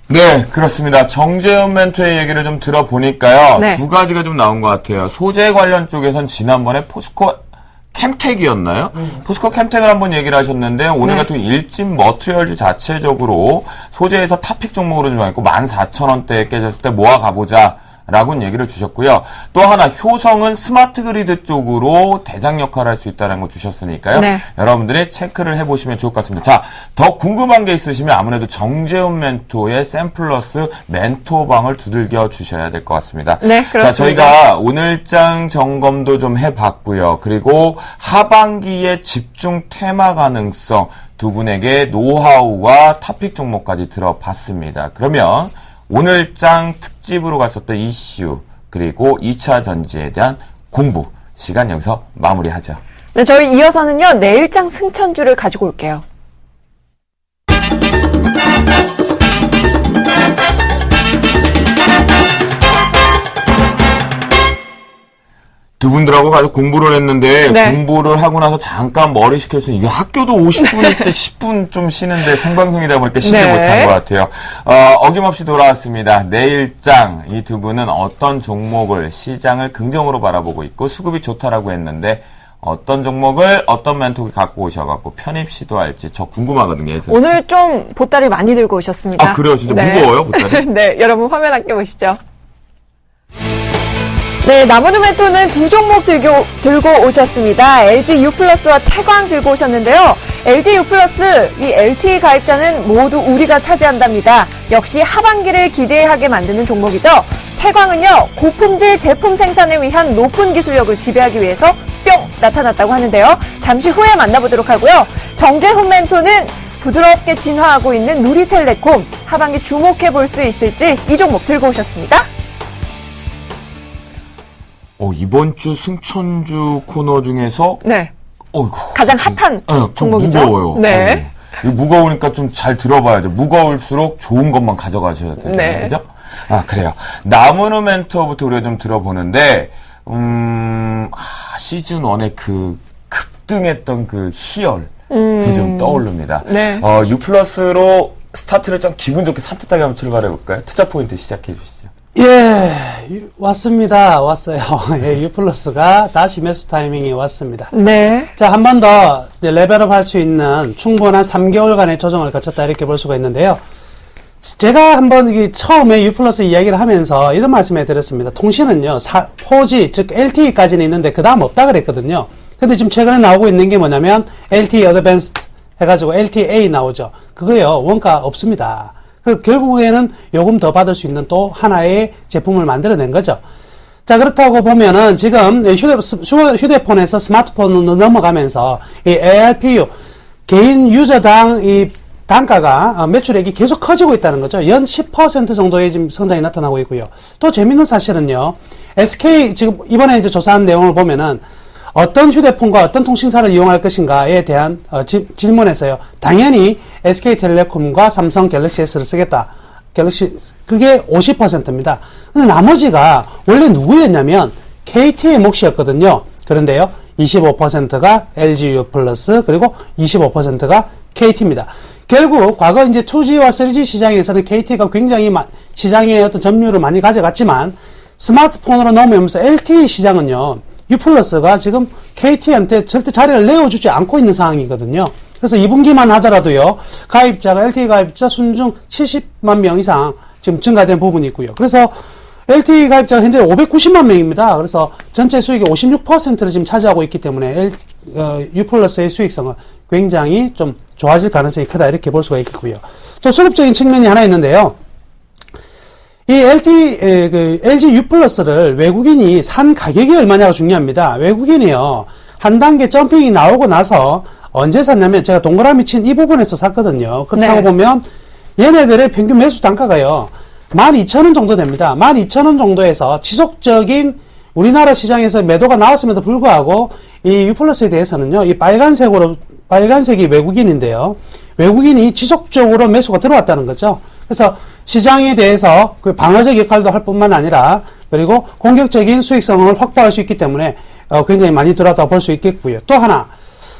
네, 그렇습니다. 정재현 멘토의 얘기를 좀 들어보니까요. 네. 두 가지가 좀 나온 것 같아요. 소재 관련 쪽에선 지난번에 포스코 캠텍이었나요? 포스코 캠텍을 한번 얘기를 하셨는데 오늘 네. 같은 일진 머티리얼즈 자체적으로 소재에서 탑픽 종목으로 좀 있고 14,000원대에 깨졌을 때 모아 가보자. 라고는 얘기를 주셨고요. 또 하나 효성은 스마트 그리드 쪽으로 대장 역할을 할 수 있다는 거 주셨으니까요. 네. 여러분들이 체크를 해보시면 좋을 것 같습니다. 자, 더 궁금한 게 있으시면 아무래도 정재훈 멘토의 샘플러스 멘토방을 두들겨 주셔야 될 것 같습니다. 네, 그렇습니다. 자, 저희가 오늘장 점검도 좀 해봤고요. 그리고 하반기의 집중 테마 가능성 두 분에게 노하우와 탑픽 종목까지 들어봤습니다. 그러면 오늘장 특집으로 갔었던 이슈 그리고 2차 전지에 대한 공부 시간 여기서 마무리하죠. 네, 저희 이어서는요, 내일장 승천주를 가지고 올게요. 두 분들하고 가서 공부를 했는데 네. 공부를 하고 나서 잠깐 머리 식혀서 이게 학교도 50분일 때 10분 좀 쉬는데 생방송이다 보니까 쉬지 네. 못한 것 같아요. 어김없이 돌아왔습니다. 내일장 이 두 분은 어떤 종목을 시장을 긍정으로 바라보고 있고 수급이 좋다라고 했는데 어떤 종목을 어떤 멘토가 갖고 오셔갖고 편입 시도할지 저 궁금하거든요. 그래서. 오늘 좀 보따리 많이 들고 오셨습니다. 아 그래요? 진짜 네. 무거워요 보따리? 네, 여러분 화면 함께 보시죠. 네, 나무는 멘토는 두 종목 들고 오셨습니다. LG U+와 태광 들고 오셨는데요. LG U+, 이 LTE 가입자는 모두 우리가 차지한답니다. 역시 하반기를 기대하게 만드는 종목이죠. 태광은요, 고품질 제품 생산을 위한 높은 기술력을 지배하기 위해서 뿅 나타났다고 하는데요. 잠시 후에 만나보도록 하고요. 정재훈 멘토는 부드럽게 진화하고 있는 누리텔레콤, 하반기 주목해 볼 수 있을지 이 종목 들고 오셨습니다. 이번 주 승천주 코너 중에서 네. 어이구, 가장 핫한 좀 종목이죠. 무거워요. 네. 이거 무거우니까 좀 잘 들어봐야죠. 무거울수록 좋은 것만 가져가셔야 되잖아요. 네. 그죠? 그래요. 나무누 멘토부터 우리가 좀 들어보는데, 시즌 1의 그 급등했던 그 희열, 그게 좀 떠오릅니다. 네. U+로 스타트를 좀 기분 좋게 산뜻하게 한번 출발해 볼까요? 투자 포인트 시작해 주시죠. 예, 왔어요. 예, U+가 다시 매수 타이밍이 왔습니다. 네. 자, 한 번 더 레벨업 할 수 있는 충분한 3개월간의 조정을 거쳤다 이렇게 볼 수가 있는데요. 제가 한번 처음에 U+ 이야기를 하면서 이런 말씀을 드렸습니다. 통신은요, 4G, 즉 LTE까지는 있는데 그 다음 없다 그랬거든요. 근데 지금 최근에 나오고 있는 게 뭐냐면 LTE Advanced 해가지고 LTE 나오죠. 그거요, 원가 없습니다. 그 결국에는 요금 더 받을 수 있는 또 하나의 제품을 만들어낸 거죠. 자, 그렇다고 보면은 지금 휴대폰에서 스마트폰으로 넘어가면서 이 ARPU, 개인 유저당 이 단가가 매출액이 계속 커지고 있다는 거죠. 연 10% 정도의 지금 성장이 나타나고 있고요. 또 재밌는 사실은요, SK 지금 이번에 이제 조사한 내용을 보면은 어떤 휴대폰과 어떤 통신사를 이용할 것인가에 대한 질문에서요. 당연히 SK텔레콤과 삼성 갤럭시 S를 쓰겠다. 그게 50%입니다. 근데 나머지가 원래 누구였냐면 KT의 몫이었거든요. 그런데요. 25%가 LGU+, 그리고 25%가 KT입니다. 결국 과거 이제 2G와 3G 시장에서는 KT가 굉장히 시장의 어떤 점유율을 많이 가져갔지만 스마트폰으로 넘어오면서 LTE 시장은요. U+가 지금 KT한테 절대 자리를 내어주지 않고 있는 상황이거든요. 그래서 2분기만 하더라도요, LTE 가입자 순중 70만 명 이상 지금 증가된 부분이 있고요. 그래서 LTE 가입자가 현재 590만 명입니다. 그래서 전체 수익의 56%를 지금 차지하고 있기 때문에 U+의 수익성은 굉장히 좀 좋아질 가능성이 크다 이렇게 볼 수가 있겠고요. 또 수급적인 측면이 하나 있는데요. 이 LG U+를 외국인이 산 가격이 얼마냐가 중요합니다. 외국인이요, 한 단계 점핑이 나오고 나서 언제 샀냐면 제가 동그라미 친 이 부분에서 샀거든요. 그렇다고 네. 보면 얘네들의 평균 매수 단가가요, 12,000원 정도 됩니다. 12,000원 정도에서 지속적인 우리나라 시장에서 매도가 나왔음에도 불구하고 이 U+에 대해서는요, 이 빨간색이 외국인인데요. 외국인이 지속적으로 매수가 들어왔다는 거죠. 그래서 시장에 대해서 그 방어적 역할도 할 뿐만 아니라 그리고 공격적인 수익성을 확보할 수 있기 때문에 굉장히 많이 들어왔다고 볼 수 있겠고요. 또 하나,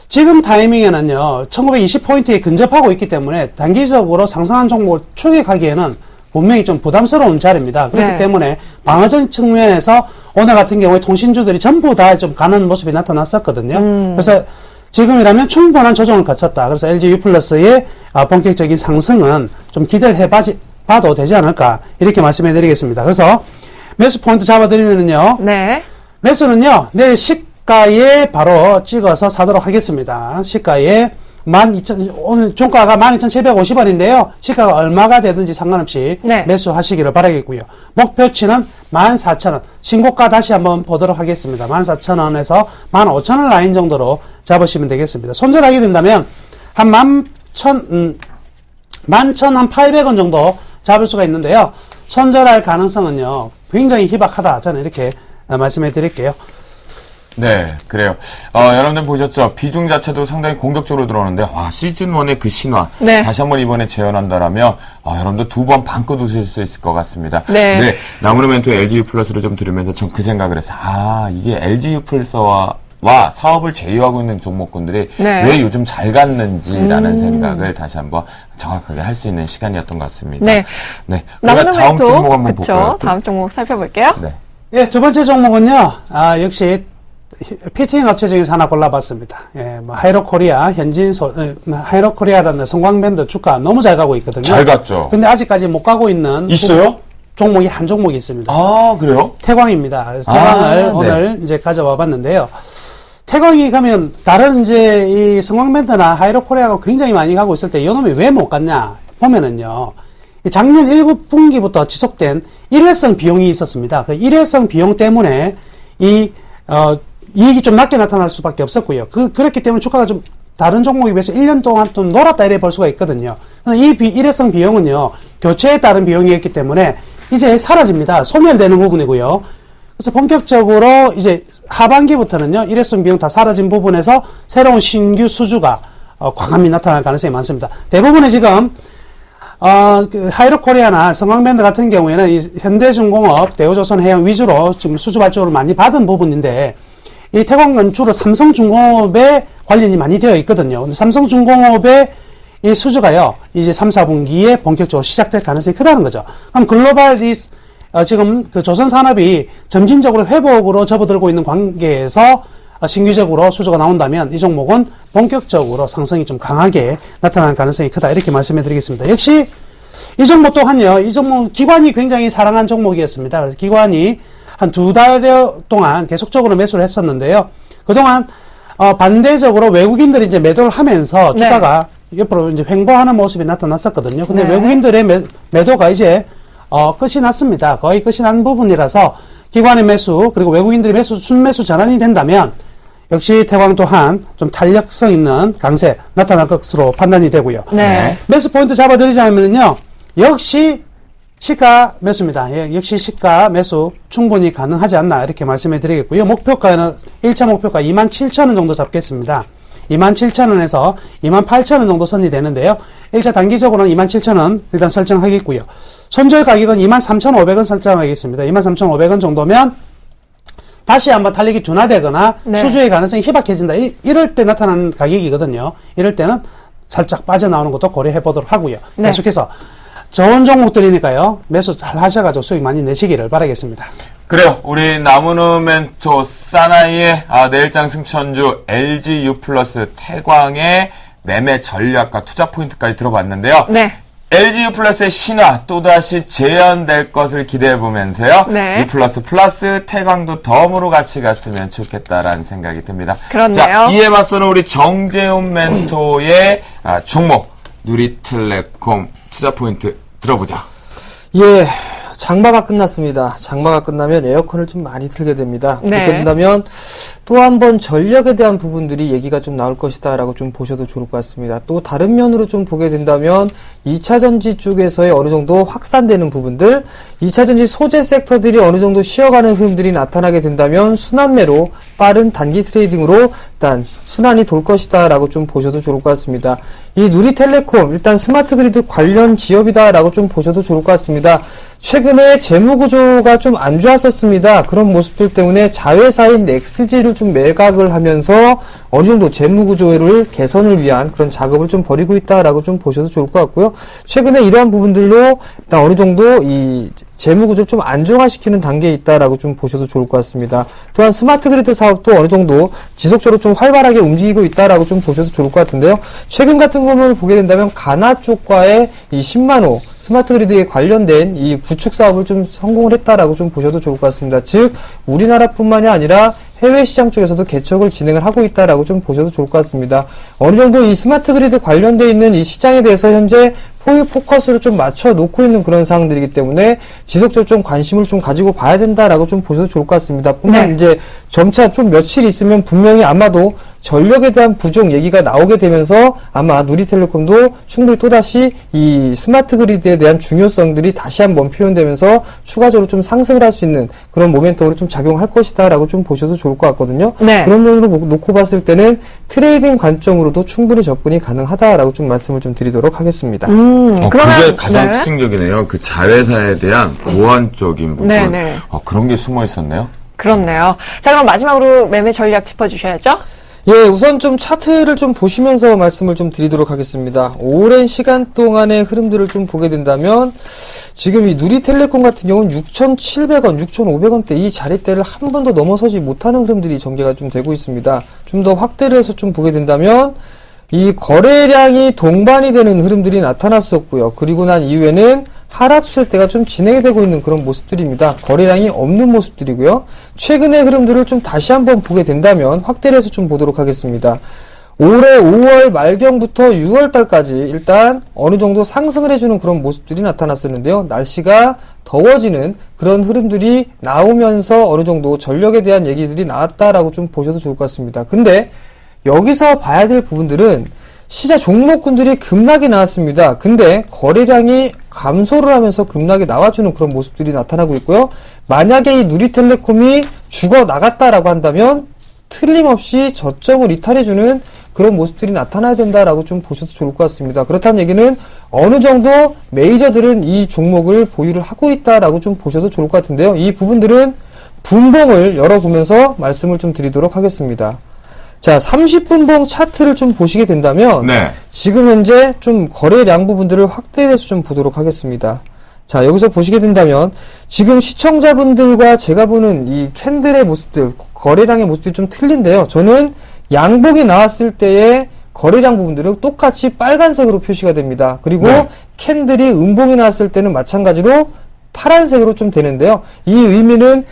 지금 타이밍에는요, 1920포인트에 근접하고 있기 때문에 단기적으로 상승한 종목을 추격하기에는 분명히 좀 부담스러운 자리입니다. 그렇기 네. 때문에 방어적 측면에서 오늘 같은 경우에 통신주들이 전부 다 좀 가는 모습이 나타났었거든요. 그래서 지금이라면 충분한 조정을 거쳤다. 그래서 LG U+의 본격적인 상승은 좀 기대를 해봐도 되지 않을까 이렇게 말씀해 드리겠습니다. 그래서 매수 포인트 잡아드리면은요. 네. 매수는요, 내일 시가에 바로 찍어서 사도록 하겠습니다. 시가에 오늘 종가가 12,750원인데요. 시가가 얼마가 되든지 상관없이 네. 매수하시기를 바라겠고요. 목표치는 14,000원. 신고가 다시 한번 보도록 하겠습니다. 14,000원에서 15,000원 라인 정도로 잡으시면 되겠습니다. 손절하게 된다면 한 11,800원 정도 잡을 수가 있는데요. 손절할 가능성은요, 굉장히 희박하다. 저는 이렇게 말씀해 드릴게요. 네, 그래요. 여러분들 보셨죠? 비중 자체도 상당히 공격적으로 들어오는데, 시즌 1의 그 신화. 네. 다시 한번 이번에 재현한다라면, 여러분들 2번 방긋 웃으실 수 있을 것 같습니다. 네. 나무르 멘토의 LGU 플러스를 좀 들으면서 전 그 생각을 했어요. 이게 LGU 플러스와 사업을 제휴하고 있는 종목군들이 네. 왜 요즘 잘 갔는지라는 생각을 다시 한번 정확하게 할 수 있는 시간이었던 것 같습니다. 네. 그러면 나무는 다음 멘토, 종목 한번 그쵸? 볼까요? 다음 종목 살펴볼게요. 네. 예, 두 번째 종목은요, 역시 피팅 업체 중에서 하나 골라봤습니다. 예, 하이로코리아, 하이로코리아라는 성광밴드 주가 너무 잘 가고 있거든요. 잘 갔죠? 근데 아직까지 못 가고 있는 있어요? 종목이 한 종목이 있습니다. 그래요? 태광입니다. 그래서 태광을 네. 오늘 이제 가져와 봤는데요. 태광이 가면 다른 이제 이 성광밴드나 하이로코리아가 굉장히 많이 가고 있을 때 이놈이 왜 못 갔냐 보면은요. 작년 1분기부터 지속된 일회성 비용이 있었습니다. 그 일회성 비용 때문에 이익이 좀 낮게 나타날 수밖에 없었고요. 그렇기 때문에 주가가 좀 다른 종목에 비해서 1년 동안 좀 놀았다 이래 볼 수가 있거든요. 이 일회성 비용은요, 교체에 따른 비용이었기 때문에 이제 사라집니다. 소멸되는 부분이고요. 그래서 본격적으로 이제 하반기부터는요, 일회성 비용 다 사라진 부분에서 새로운 신규 수주가 과감히 나타날 가능성이 많습니다. 대부분의 지금 그 하이로코리아나 성광밴드 같은 경우에는 이 현대중공업, 대우조선해양 위주로 지금 수주 발주를 많이 받은 부분인데, 이 태광은 주로 삼성중공업에 관련이 많이 되어 있거든요. 근데 삼성중공업의 이 수주가요, 이제 3, 4분기에 본격적으로 시작될 가능성이 크다는 거죠. 그럼 글로벌 지금 그 조선산업이 점진적으로 회복으로 접어들고 있는 관계에서 신규적으로 수주가 나온다면 이 종목은 본격적으로 상승이 좀 강하게 나타날 가능성이 크다. 이렇게 말씀해 드리겠습니다. 역시 이 종목 또한요, 이 종목 기관이 굉장히 사랑한 종목이었습니다. 그래서 기관이 한 2달 동안 계속적으로 매수를 했었는데요. 그동안 반대적으로 외국인들이 이제 매도를 하면서 주가가 옆으로 이제 횡보하는 모습이 나타났었거든요. 근데 외국인들의 매도가 이제 끝이 났습니다. 거의 끝이 난 부분이라서 기관의 매수 그리고 외국인들의 순매수 전환이 된다면 역시 태광 또한 좀 탄력성 있는 강세 나타날 것으로 판단이 되고요. 네. 매수 포인트 잡아드리자면요, 역시 시가 매수입니다. 예, 역시 시가 매수 충분히 가능하지 않나 이렇게 말씀해 드리겠고요. 목표가는 1차 목표가 27,000원 정도 잡겠습니다. 27,000원에서 28,000원 정도 선이 되는데요. 1차 단기적으로는 27,000원 일단 설정하겠고요. 손절 가격은 23,500원 설정하겠습니다. 23,500원 정도면 다시 한번 탄력이 둔화되거나 수주의 가능성이 희박해진다. 이럴 때 나타나는 가격이거든요. 이럴 때는 살짝 빠져나오는 것도 고려해 보도록 하고요. 계속해서 좋은 종목들이니까요, 매수 잘 하셔가지고 수익 많이 내시기를 바라겠습니다. 그래요. 우리 나무르 멘토 사나이의 내일장 승천주 LGU 플러스 태광의 매매 전략과 투자 포인트까지 들어봤는데요. LGU 플러스의 신화 또다시 재현될 것을 기대해보면서요. U 플러스 태광도 덤으로 같이 갔으면 좋겠다라는 생각이 듭니다. 그렇네요. 자, 이에 맞서는 우리 정재훈 멘토의 종목 누리텔레콤 투자 포인트 들어보자. 예, 장마가 끝났습니다. 장마가 끝나면 에어컨을 좀 많이 틀게 됩니다. 그렇게 된다면 또 한 번 전력에 대한 부분들이 얘기가 좀 나올 것이다 라고 좀 보셔도 좋을 것 같습니다. 또 다른 면으로 좀 보게 된다면 2차전지 쪽에서의 어느 정도 확산되는 부분들, 2차전지 소재 섹터들이 어느 정도 쉬어가는 흐름들이 나타나게 된다면 순환매로 빠른 단기 트레이딩으로 일단 순환이 돌 것이다 라고 좀 보셔도 좋을 것 같습니다. 이 누리텔레콤 일단 스마트 그리드 관련 기업이다 라고 좀 보셔도 좋을 것 같습니다. 최근에 재무구조가 좀 안 좋았었습니다. 그런 모습들 때문에 자회사인 넥스지를 좀 매각을 하면서 어느 정도 재무구조를 개선을 위한 그런 작업을 좀 벌이고 있다라고 좀 보셔도 좋을 것 같고요. 최근에 이러한 부분들로 일단 어느 정도 이 재무구조를 좀 안정화시키는 단계에 있다라고 좀 보셔도 좋을 것 같습니다. 또한 스마트 그리드 사업도 어느 정도 지속적으로 좀 활발하게 움직이고 있다라고 좀 보셔도 좋을 것 같은데요. 최근 같은 부분을 보게 된다면 가나 쪽과의 이 10만호 스마트 그리드에 관련된 이 구축 사업을 좀 성공을 했다라고 좀 보셔도 좋을 것 같습니다. 즉, 우리나라뿐만이 아니라 해외 시장 쪽에서도 개척을 진행을 하고 있다라고 좀 보셔도 좋을 것 같습니다. 어느 정도 이 스마트 그리드 관련되어 있는 이 시장에 대해서 현재 포커스를 좀 맞춰 놓고 있는 그런 상황들이기 때문에 지속적으로 좀 관심을 좀 가지고 봐야 된다라고 좀 보셔도 좋을 것 같습니다. 뿐만 이제 점차 좀 며칠 있으면 분명히 아마도 전력에 대한 부족 얘기가 나오게 되면서 아마 누리텔레콤도 충분히 또다시 이 스마트 그리드에 대한 중요성들이 다시 한번 표현되면서 추가적으로 좀 상승을 할 수 있는 그런 모멘텀으로 좀 작용할 것이다 라고 좀 보셔도 좋을 좋을 것 같거든요. 네. 그런 면으로 놓고 봤을 때는 트레이딩 관점으로도 충분히 접근이 가능하다라고 좀 말씀을 좀 드리도록 하겠습니다. 그러면 그게 가장 네. 특징적이네요. 그 자회사에 대한 보완적인 부분. 네. 그런 게 숨어 있었네요. 그렇네요. 자, 그럼 마지막으로 매매 전략 짚어주셔야죠. 예, 우선 좀 차트를 좀 보시면서 말씀을 좀 드리도록 하겠습니다. 오랜 시간 동안의 흐름들을 좀 보게 된다면 지금 이 누리텔레콤 같은 경우는 6,700원, 6,500원대 이 자리대를 한 번도 넘어서지 못하는 흐름들이 전개가 좀 되고 있습니다. 좀 더 확대를 해서 좀 보게 된다면 이 거래량이 동반이 되는 흐름들이 나타났었고요. 그리고 난 이후에는 하락 추세대가 좀 진행이 되고 있는 그런 모습들입니다. 거래량이 없는 모습들이고요. 최근의 흐름들을 좀 다시 한번 보게 된다면 확대를 해서 좀 보도록 하겠습니다. 올해 5월 말경부터 6월 달까지 일단 어느 정도 상승을 해주는 그런 모습들이 나타났었는데요. 날씨가 더워지는 그런 흐름들이 나오면서 어느 정도 전력에 대한 얘기들이 나왔다라고 좀 보셔도 좋을 것 같습니다. 근데 여기서 봐야 될 부분들은 시장 종목군들이 급락이 나왔습니다. 근데 거래량이 감소를 하면서 급락이 나와주는 그런 모습들이 나타나고 있고요. 만약에 이 누리텔레콤이 죽어 나갔다라고 한다면 틀림없이 저점을 이탈해주는 그런 모습들이 나타나야 된다라고 좀 보셔도 좋을 것 같습니다. 그렇다는 얘기는 어느 정도 메이저들은 이 종목을 보유를 하고 있다라고 좀 보셔도 좋을 것 같은데요. 이 부분들은 분봉을 열어보면서 말씀을 좀 드리도록 하겠습니다. 자, 30분봉 차트를 좀 보시게 된다면 네. 지금 현재 좀 거래량 부분들을 확대해서 좀 보도록 하겠습니다. 자, 여기서 보시게 된다면 지금 시청자분들과 제가 보는 이 캔들의 모습들, 거래량의 모습들이 좀 틀린데요. 저는 양봉이 나왔을 때의 거래량 부분들은 똑같이 빨간색으로 표시가 됩니다. 그리고 네. 캔들이 음봉이 나왔을 때는 마찬가지로 파란색으로 좀 되는데요. 이 의미는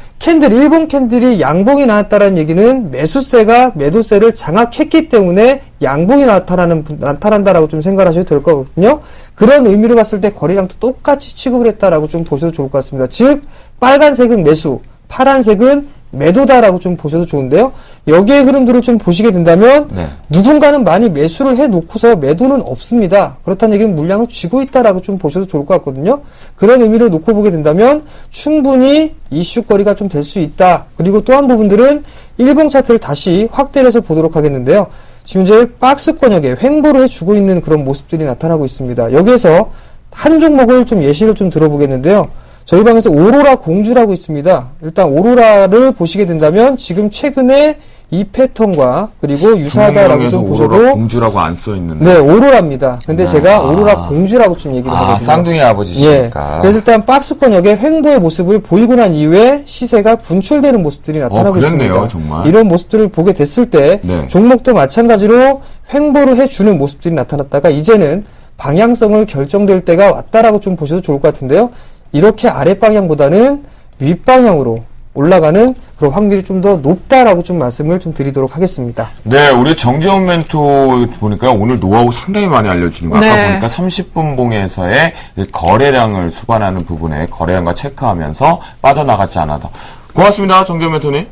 일본 캔들이 양봉이 나왔다는 얘기는 매수세가 매도세를 장악했기 때문에 양봉이 나타난다라고 좀 생각하셔도 될 거거든요. 그런 의미로 봤을 때 거래량도 똑같이 취급을 했다라고 좀 보셔도 좋을 것 같습니다. 즉, 빨간색은 매수, 파란색은 매도다라고 좀 보셔도 좋은데요. 여기의 흐름들을 좀 보시게 된다면 네. 누군가는 많이 매수를 해놓고서 매도는 없습니다. 그렇다는 얘기는 물량을 쥐고 있다라고 좀 보셔도 좋을 것 같거든요. 그런 의미를 놓고 보게 된다면 충분히 이슈거리가 좀 될 수 있다. 그리고 또 한 부분들은 일봉 차트를 다시 확대를 해서 보도록 하겠는데요. 지금 이제 박스권역에 횡보를 해주고 있는 그런 모습들이 나타나고 있습니다. 여기에서 한 종목을 좀 예시를 좀 들어보겠는데요. 저희 방에서 오로라 공주라고 있습니다. 일단 오로라를 보시게 된다면 지금 최근에 이 패턴과 그리고 유사하다라고 좀 보셔도 오로라 공주라고 안 써 있는데. 네, 오로라입니다. 근데 제가 오로라 공주라고 좀 얘기를 하거든요. 쌍둥이 예. 아버지시니까. 그래서 일단 박스권역의 횡보의 모습을 보이고 난 이후에 시세가 분출되는 모습들이 나타나고 그랬네요, 있습니다. 정말. 이런 모습들을 보게 됐을 때 네. 종목도 마찬가지로 횡보를 해주는 모습들이 나타났다가 이제는 방향성을 결정될 때가 왔다라고 좀 보셔도 좋을 것 같은데요. 이렇게 아랫방향보다는 윗방향으로 올라가는 그런 확률이 좀 더 높다라고 좀 말씀을 좀 드리도록 하겠습니다. 네, 우리 정재훈 멘토 보니까 오늘 노하우 상당히 많이 알려주는 거. 아까 네. 보니까 30분 봉에서의 거래량을 수반하는 부분에 거래량과 체크하면서 빠져나갔지 않아도. 고맙습니다, 정재훈 멘토님.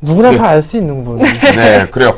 누구나 네. 다 알 수 있는 부분. 네, 그래요.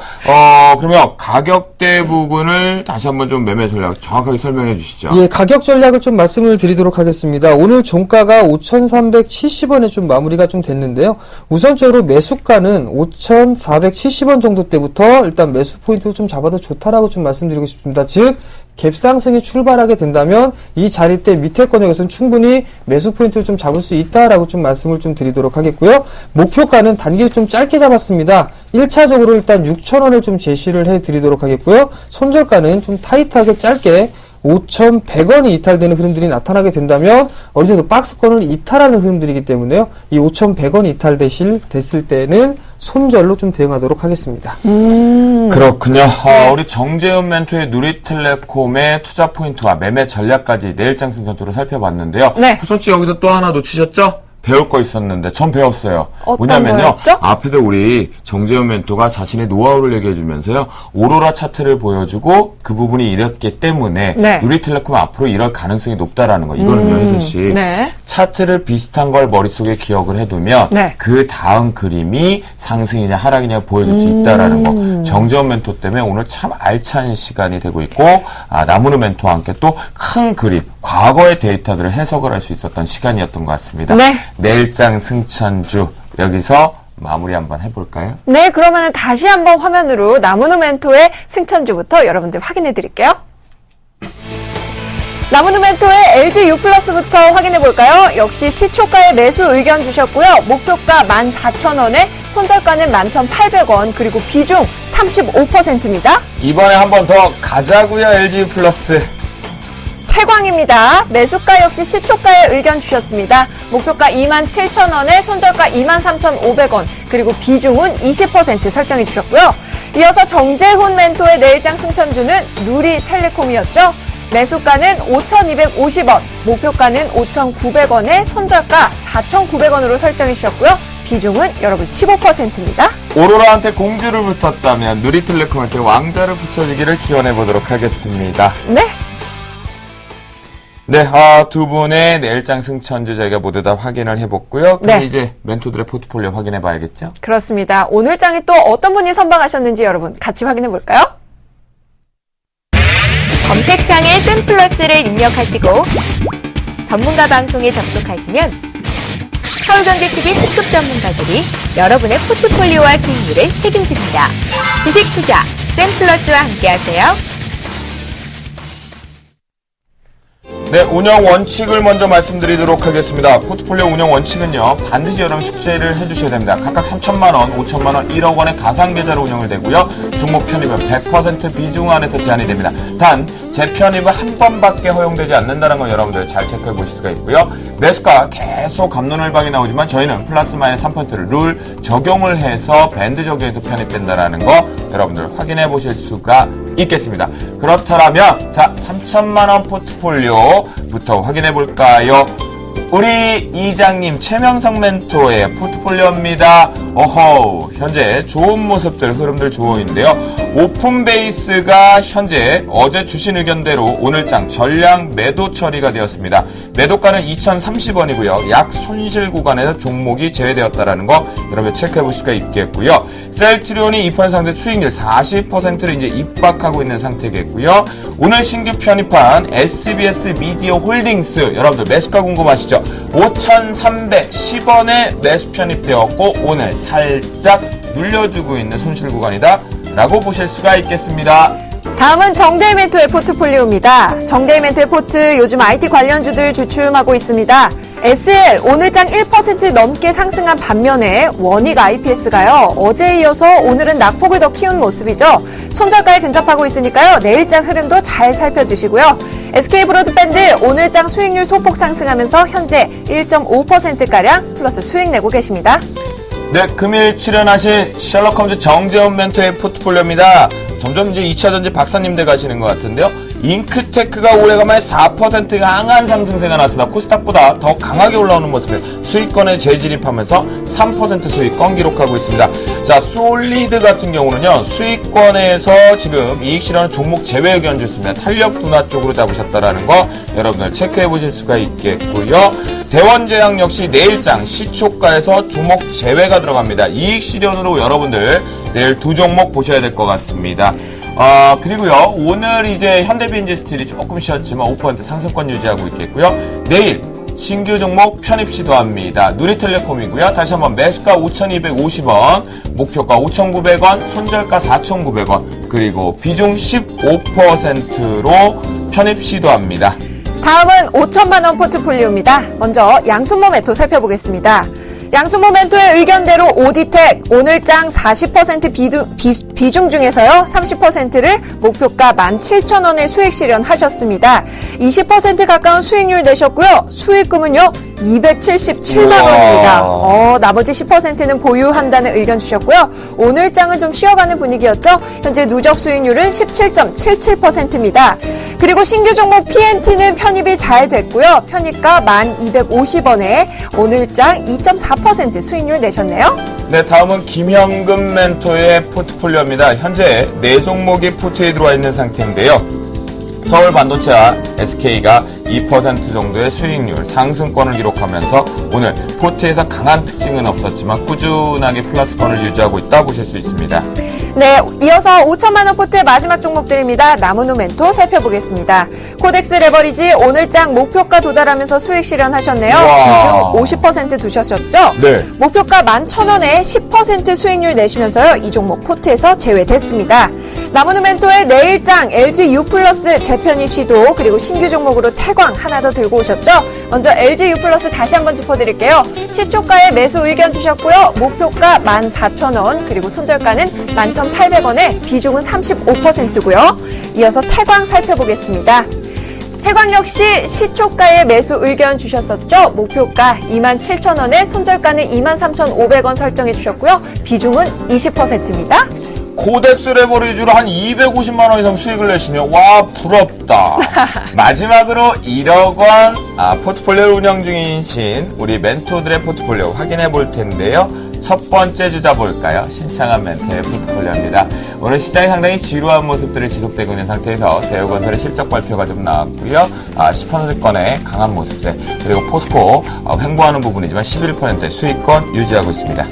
그러면 가격대 부분을 다시 한번 좀 매매 전략 정확하게 설명해 주시죠. 예, 가격 전략을 좀 말씀을 드리도록 하겠습니다. 오늘 종가가 5,370원에 좀 마무리가 좀 됐는데요. 우선적으로 매수가는 5,470원 정도 때부터 일단 매수 포인트 좀 잡아도 좋다라고 좀 말씀드리고 싶습니다. 즉, 갭상승이 출발하게 된다면 이 자리대 밑에 권역에서는 충분히 매수 포인트를 좀 잡을 수 있다라고 좀 말씀을 좀 드리도록 하겠고요. 목표가는 단기를 좀 짧게 잡았습니다. 1차적으로 일단 6,000원을 좀 제시를 해 드리도록 하겠고요. 손절가는 좀 타이트하게 짧게 5,100원이 이탈되는 흐름들이 나타나게 된다면 어느 정도 박스권을 이탈하는 흐름들이기 때문에요. 이 5,100원이 이탈됐을 때는 손절로 좀 대응하도록 하겠습니다. 그렇군요. 우리 정재훈 멘토의 누리텔레콤의 투자 포인트와 매매 전략까지 내일장 순서로 살펴봤는데요. 네. 솔직히 여기서 또 하나 놓치셨죠? 배울 거 있었는데 전 배웠어요. 어떤 뭐냐면요. 거였죠? 앞에도 우리 정재훈 멘토가 자신의 노하우를 얘기해 주면서요. 오로라 차트를 보여주고 그 부분이 이랬기 때문에 네. 누리텔레콤 앞으로 이럴 가능성이 높다라는 거. 이거는요, 혜선 씨. 네. 차트를 비슷한 걸 머릿속에 기억을 해두면 네. 그 다음 그림이 상승이냐 하락이냐 보여줄 수 있다라는 거. 정재훈 멘토 때문에 오늘 참 알찬 시간이 되고 있고 나무르 멘토와 함께 또 큰 그림, 과거의 데이터들을 해석을 할 수 있었던 시간이었던 것 같습니다. 네. 내일장 승천주 여기서 마무리 한번 해볼까요? 네, 그러면 다시 한번 화면으로 나무누멘토의 승천주부터 여러분들 확인해 드릴게요. 나무누멘토의 LG U+부터 확인해 볼까요? 역시 시초가의 매수 의견 주셨고요. 목표가 14,000원에 손절가는 11,800원, 그리고 비중 35%입니다. 이번에 한 번 더 가자고요, LG U+. 태광입니다. 매수가 역시 시초가의 의견 주셨습니다. 목표가 27,000원에 손절가 23,500원, 그리고 비중은 20% 설정해 주셨고요. 이어서 정재훈 멘토의 내일장 승천주는 누리텔레콤이었죠. 매수가는 5,250원, 목표가는 5,900원에 손절가 4,900원으로 설정해 주셨고요. 비중은 여러분 15%입니다. 오로라한테 공주를 붙었다면 누리텔레콤한테 왕자를 붙여주기를 기원해 보도록 하겠습니다. 네. 네, 두 분의 내일장 승천주 저희가 모두 다 확인을 해봤고요. 그럼 네. 이제 멘토들의 포트폴리오 확인해 봐야겠죠? 그렇습니다. 오늘 장에 또 어떤 분이 선방하셨는지 여러분 같이 확인해 볼까요? 검색창에 샘플러스를 입력하시고 전문가 방송에 접속하시면 서울경제TV 특급 전문가들이 여러분의 포트폴리오와 수익률을 책임집니다. 주식 투자 샘플러스와 함께하세요. 네, 운영 원칙을 먼저 말씀드리도록 하겠습니다. 포트폴리오 운영 원칙은요, 반드시 여러분 숙제를 해주셔야 됩니다. 각각 3천만 원, 5천만 원, 1억 원의 가상계좌로 운영을 되고요. 종목 편입은 100% 비중 안에서 제한이 됩니다. 단, 재편입은 한 번밖에 허용되지 않는다는 걸 여러분들 잘 체크해 보실 수가 있고요. 매수가 계속 갑론을박이 나오지만 저희는 플러스 마이너스 3%를 룰 적용을 해서 밴드 적용해서 편입된다는 거 여러분들 확인해 보실 수가 있겠습니다. 그렇다면 자, 3천만 원 포트폴리오부터 확인해 볼까요? 우리 이장님 최명성 멘토의 포트폴리오입니다. 어허, 현재 좋은 모습들, 흐름들 좋은데요. 오픈 베이스가 현재 어제 주신 의견대로 오늘장 전량 매도 처리가 되었습니다. 매도가는 2,030원이고요. 약 손실 구간에서 종목이 제외되었다는 거 여러분 체크해 볼 수가 있겠고요. 셀트리온이 입한 상태 수익률 40%를 이제 입박하고 있는 상태겠고요. 오늘 신규 편입한 SBS 미디어 홀딩스 여러분들 매수가 궁금하시죠? 5,310원에 매수 편입되었고 오늘 살짝 눌려주고 있는 손실 구간이다 라고 보실 수가 있겠습니다. 다음은 정대일 멘토의 포트폴리오입니다. 정대일 멘토의 포트 요즘 IT 관련주들 주춤하고 있습니다. SL 오늘장 1% 넘게 상승한 반면에 원익 IPS가요. 어제에 이어서 오늘은 낙폭을 더 키운 모습이죠. 손절가에 근접하고 있으니까요. 내일장 흐름도 잘 살펴주시고요. SK브로드밴드 오늘장 수익률 소폭 상승하면서 현재 1.5%가량 플러스 수익 내고 계십니다. 네, 금일 출연하신 셜록 홈즈 정재훈 멘토의 포트폴리오입니다. 점점 이제 2차 전지 박사님 돼 가시는 것 같은데요. 잉크테크가 오래간만에 4% 강한 상승세가 나왔습니다. 코스닥보다 더 강하게 올라오는 모습에 수익권에 재진입하면서 3% 수익권 기록하고 있습니다. 자, 솔리드 같은 경우는요, 수익권에서 지금 이익 실현 종목 제외 의견 줬습니다. 탄력 둔화 쪽으로 잡으셨다라는 거 여러분들 체크해 보실 수가 있겠고요. 대원제약 역시 내일장 시초가에서 종목 제외가 들어갑니다. 이익 실현으로 여러분들 내일 두 종목 보셔야 될 것 같습니다. 그리고요, 오늘 이제 현대비인지스틸이 조금 쉬었지만 5% 상승권 유지하고 있겠고요. 내일 신규 종목 편입 시도합니다. 누리텔레콤이고요. 다시 한번 매수가 5,250원, 목표가 5,900원, 손절가 4,900원, 그리고 비중 15%로 편입 시도합니다. 다음은 5천만 원 포트폴리오입니다. 먼저 양순모 멘토 살펴보겠습니다. 양순모 멘토의 의견대로 오디텍 오늘장 40% 비중 중에서요 30%를 목표가 17,000원에 수익 실현하셨습니다. 20% 가까운 수익률 내셨고요. 수익금은요 277만 원입니다. 나머지 10%는 보유한다는 의견 주셨고요. 오늘장은 좀 쉬어가는 분위기였죠. 현재 누적 수익률은 17.77%입니다. 그리고 신규 종목 PNT는 편입이 잘 됐고요. 편입가 1,250원에 오늘장 2.4% 수익률 내셨네요. 네, 다음은 김형금 멘토의 포트폴리오입니다. 현재 4종목이 포트에 들어와 있는 상태인데요. 서울 반도체와 SK가 2% 정도의 수익률 상승권을 기록하면서 오늘 포트에서 강한 특징은 없었지만 꾸준하게 플러스권을 유지하고 있다 보실 수 있습니다. 네, 이어서 5천만 원 포트의 마지막 종목들입니다. 남은 후 멘토 살펴보겠습니다. 코덱스 레버리지 오늘장 목표가 도달하면서 수익 실현하셨네요. 우와. 비중 50% 두셨었죠? 네. 목표가 11,000원에 10% 수익률 내시면서요. 이 종목 포트에서 제외됐습니다. 남은 후 멘토의 내일장 LG U 플러스 재편입 시도 그리고 신규 종목으로 태광 하나 더 들고 오셨죠? 먼저 LG U 플러스 다시 한번 짚어드릴게요. 시초가에 매수 의견 주셨고요. 목표가 14,000원 그리고 손절가는 11,800원에 비중은 35%고요. 이어서 태광 살펴보겠습니다. 태광 역시 시초가에 매수 의견 주셨었죠? 목표가 27,000원에 손절가는 23,500원 설정해 주셨고요. 비중은 20%입니다. 코덱스 레버리지로 한 250만 원 이상 수익을 내시면 와 부럽다. 마지막으로 1억 원 포트폴리오를 운영 중이신 우리 멘토들의 포트폴리오 확인해 볼 텐데요. 첫 번째 주자 볼까요? 신창한 멘토의 포트폴리오입니다. 오늘 시장이 상당히 지루한 모습들이 지속되고 있는 상태에서 대우건설의 실적 발표가 좀 나왔고요. 10%권의 강한 모습들 그리고 포스코 횡보하는 부분이지만 11% 수익권 유지하고 있습니다.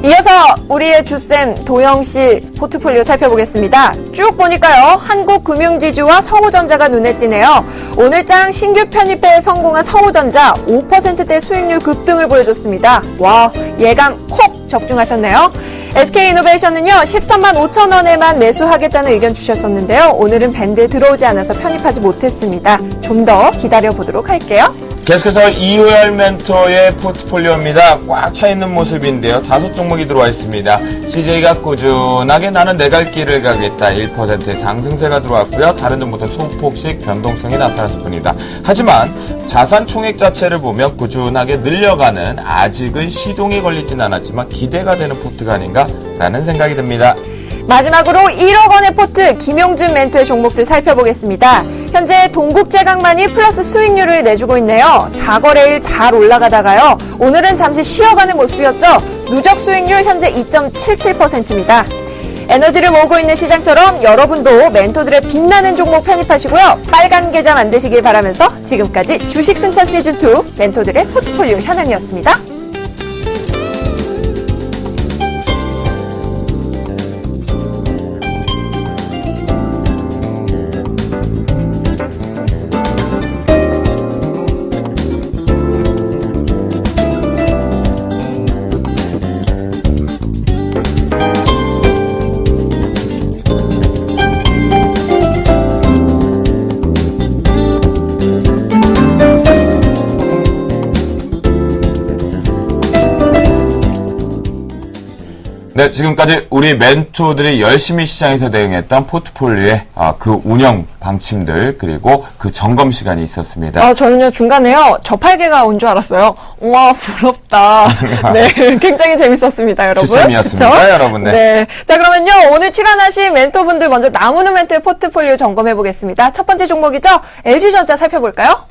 이어서 우리의 주쌤 도영씨 포트폴리오 살펴보겠습니다. 쭉 보니까요. 한국금융지주와 성우전자가 눈에 띄네요. 오늘장 신규 편입에 성공한 성우전자 5%대 수익률 급등을 보여줬습니다. 와, 예감 콕 적중하셨네요. SK이노베이션은요. 13만 5천 원에만 매수하겠다는 의견 주셨었는데요. 오늘은 밴드에 들어오지 않아서 편입하지 못했습니다. 좀 더 기다려보도록 할게요. 계속해서 이호열 멘토의 포트폴리오입니다. 꽉 차 있는 모습인데요. 5종목이 들어와 있습니다. CJ가 꾸준하게 나는 내 갈 길을 가겠다. 1%의 상승세가 들어왔고요. 다른 점부터 소폭씩 변동성이 나타났을 뿐이다. 하지만 자산 총액 자체를 보면 꾸준하게 늘려가는 아직은 시동이 걸리진 않았지만 기대가 되는 포트가 아닌가라는 생각이 듭니다. 마지막으로 1억 원의 포트 김용준 멘토의 종목들 살펴보겠습니다. 현재 동국제강만이 플러스 수익률을 내주고 있네요. 4거래일 잘 올라가다가요. 오늘은 잠시 쉬어가는 모습이었죠. 누적 수익률 현재 2.77%입니다. 에너지를 모으고 있는 시장처럼 여러분도 멘토들의 빛나는 종목 편입하시고요. 빨간 계좌 만드시길 바라면서 지금까지 주식 승천 시즌2 멘토들의 포트폴리오 현황이었습니다. 네, 지금까지 우리 멘토들이 열심히 시장에서 대응했던 포트폴리오의 그 운영 방침들 그리고 그 점검 시간이 있었습니다. 저는요 중간에요 저팔계가 온 줄 알았어요. 와 부럽다. 네, 굉장히 재밌었습니다, 여러분. 주쌤이었습니다, 그쵸? 여러분. 네. 자 그러면요 오늘 출연하신 멘토분들 먼저 남은 멘토의 포트폴리오 점검해 보겠습니다. 첫 번째 종목이죠. LG전자 살펴볼까요?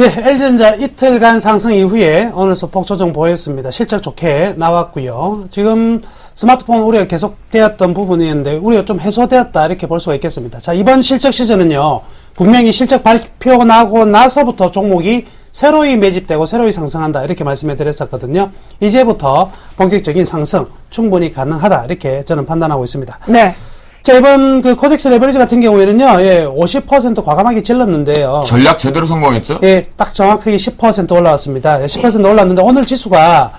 예, LG전자 이틀간 상승 이후에 오늘 소폭 조정 보였습니다. 실적 좋게 나왔고요. 지금 스마트폰 우려가 계속되었던 부분이었는데 우려가 좀 해소되었다 이렇게 볼 수가 있겠습니다. 자, 이번 실적 시즌은요. 분명히 실적 발표 나고 나서부터 종목이 새로이 매집되고 새로이 상승한다 이렇게 말씀해 드렸었거든요. 이제부터 본격적인 상승 충분히 가능하다 이렇게 저는 판단하고 있습니다. 네. 자, 이번 그 코덱스 레버리지 같은 경우에는요, 예, 50% 과감하게 질렀는데요. 전략 제대로 성공했죠? 예, 딱 정확하게 10% 올라왔습니다. 10% 올랐는데 오늘 지수가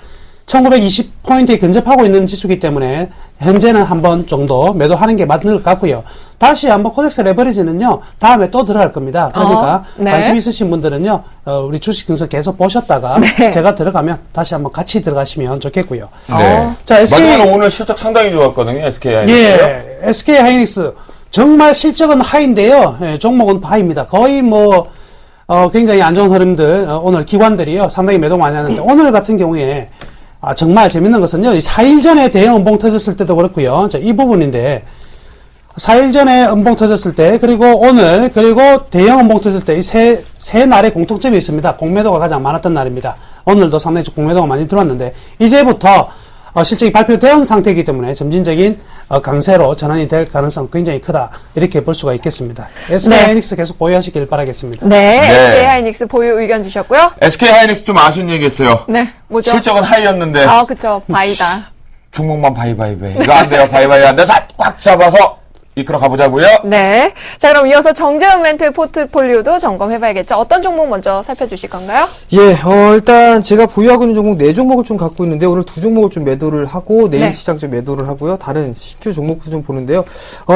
1920포인트에 근접하고 있는 지수이기 때문에 현재는 한 번 정도 매도하는 게 맞는 것 같고요. 다시 한번 코덱스 레버리지는요, 다음에 또 들어갈 겁니다. 그러니까 네. 관심 있으신 분들은요, 우리 주식 증서 계속 보셨다가 네. 제가 들어가면 다시 한번 같이 들어가시면 좋겠고요. 네. 자, SK. 마지막으로 오늘 실적 상당히 좋았거든요, SK 하이닉스. 예, SK 하이닉스. 정말 실적은 하인데요. 예, 종목은 하입니다. 거의 굉장히 안 좋은 흐름들, 오늘 기관들이요. 상당히 매도 많이 하는데, 오늘 같은 경우에, 정말 재밌는 것은요. 4일 전에 대형 음봉 터졌을 때도 그렇고요. 자, 이 부분인데, 4일 전에 음봉 터졌을 때, 그리고 오늘, 그리고 대형 음봉 터졌을 때, 이 세 날의 공통점이 있습니다. 공매도가 가장 많았던 날입니다. 오늘도 상당히 공매도가 많이 들어왔는데, 이제부터, 실적이 발표된 상태이기 때문에 점진적인 강세로 전환이 될 가능성 굉장히 크다. 이렇게 볼 수가 있겠습니다. SK하이닉스 계속 보유하시길 바라겠습니다. 네, 네. SK하이닉스 보유 의견 주셨고요. SK하이닉스 좀 아쉬운 얘기했어요. 네, 뭐죠? 실적은 하이였는데 아, 그쵸. 바이다. 종목만 바이바이바이. 이거 안 돼요. 바이바이 안 돼. 자, 꽉 잡아서 이끌어 가보자고요. 네. 자, 그럼 이어서 정재훈 멘토의 포트폴리오도 점검해봐야겠죠. 어떤 종목 먼저 살펴주실 건가요? 예, 일단 제가 보유하고 있는 종목 4종목을 좀 갖고 있는데 오늘 2종목을 좀 매도를 하고 내일 네. 시장 좀 매도를 하고요. 다른 신규 종목도 좀 보는데요.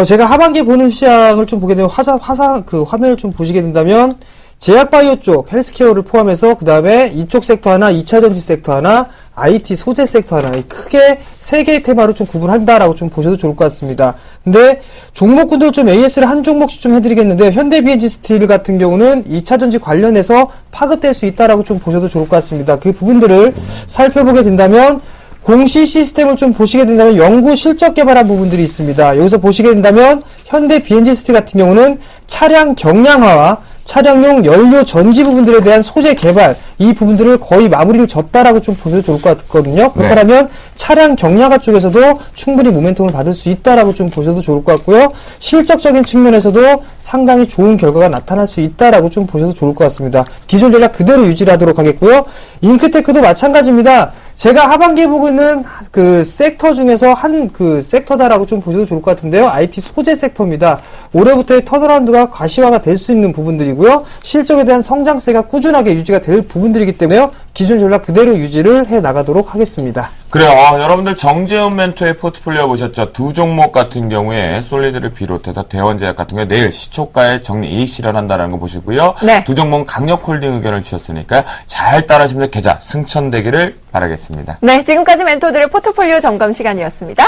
제가 하반기에 보는 시장을 좀 보게 되면 화면을 좀 보시게 된다면 제약바이오 쪽 헬스케어를 포함해서 그 다음에 이쪽 섹터 하나, 2차전지 섹터 하나, IT 소재 섹터 하나, 크게 3개의 테마로 좀 구분한다라고 좀 보셔도 좋을 것 같습니다. 근데 종목군들 좀 AS를 한 종목씩 좀 해드리겠는데 현대 BNG 스틸 같은 경우는 2차전지 관련해서 파급될 수 있다라고 좀 보셔도 좋을 것 같습니다. 그 부분들을 살펴보게 된다면 공시 시스템을 좀 보시게 된다면 연구 실적 개발한 부분들이 있습니다. 여기서 보시게 된다면 현대 BNG 스틸 같은 경우는 차량 경량화와 차량용 연료 전지 부분들에 대한 소재 개발, 이 부분들을 거의 마무리를 졌다라고 좀 보셔도 좋을 것 같거든요. 그렇다면 차량 경량화 쪽에서도 충분히 모멘텀을 받을 수 있다라고 좀 보셔도 좋을 것 같고요. 실적적인 측면에서도 상당히 좋은 결과가 나타날 수 있다라고 좀 보셔도 좋을 것 같습니다. 기존 전략 그대로 유지를 하도록 하겠고요. 잉크테크도 마찬가지입니다. 제가 하반기에 보고 있는 그 섹터 중에서 한 그 섹터다라고 좀 보셔도 좋을 것 같은데요. IT 소재 섹터입니다. 올해부터의 턴어라운드가 가시화가 될 수 있는 부분들이고요. 실적에 대한 성장세가 꾸준하게 유지가 될 부분들이기 때문에 기존 전략 그대로 유지를 해 나가도록 하겠습니다. 그래요. 여러분들 정재훈 멘토의 포트폴리오 보셨죠? 2종목 같은 경우에 솔리드를 비롯해서 대원제약 같은 경우에 내일 시초가에 정리 이익 실현한다는 거 보시고요. 네. 2종목은 강력홀딩 의견을 주셨으니까 잘 따라하시면서 계좌 승천되기를 바라겠습니다. 네, 지금까지 멘토들의 포트폴리오 점검 시간이었습니다.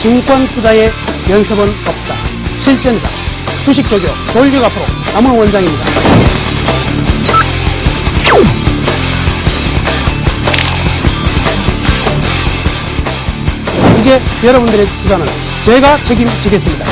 증권 투자의 연습은 없다. 실전이다. 주식 조교 돌격 앞으로 남은 원장입니다. 이제 여러분들의 투자는 제가 책임지겠습니다.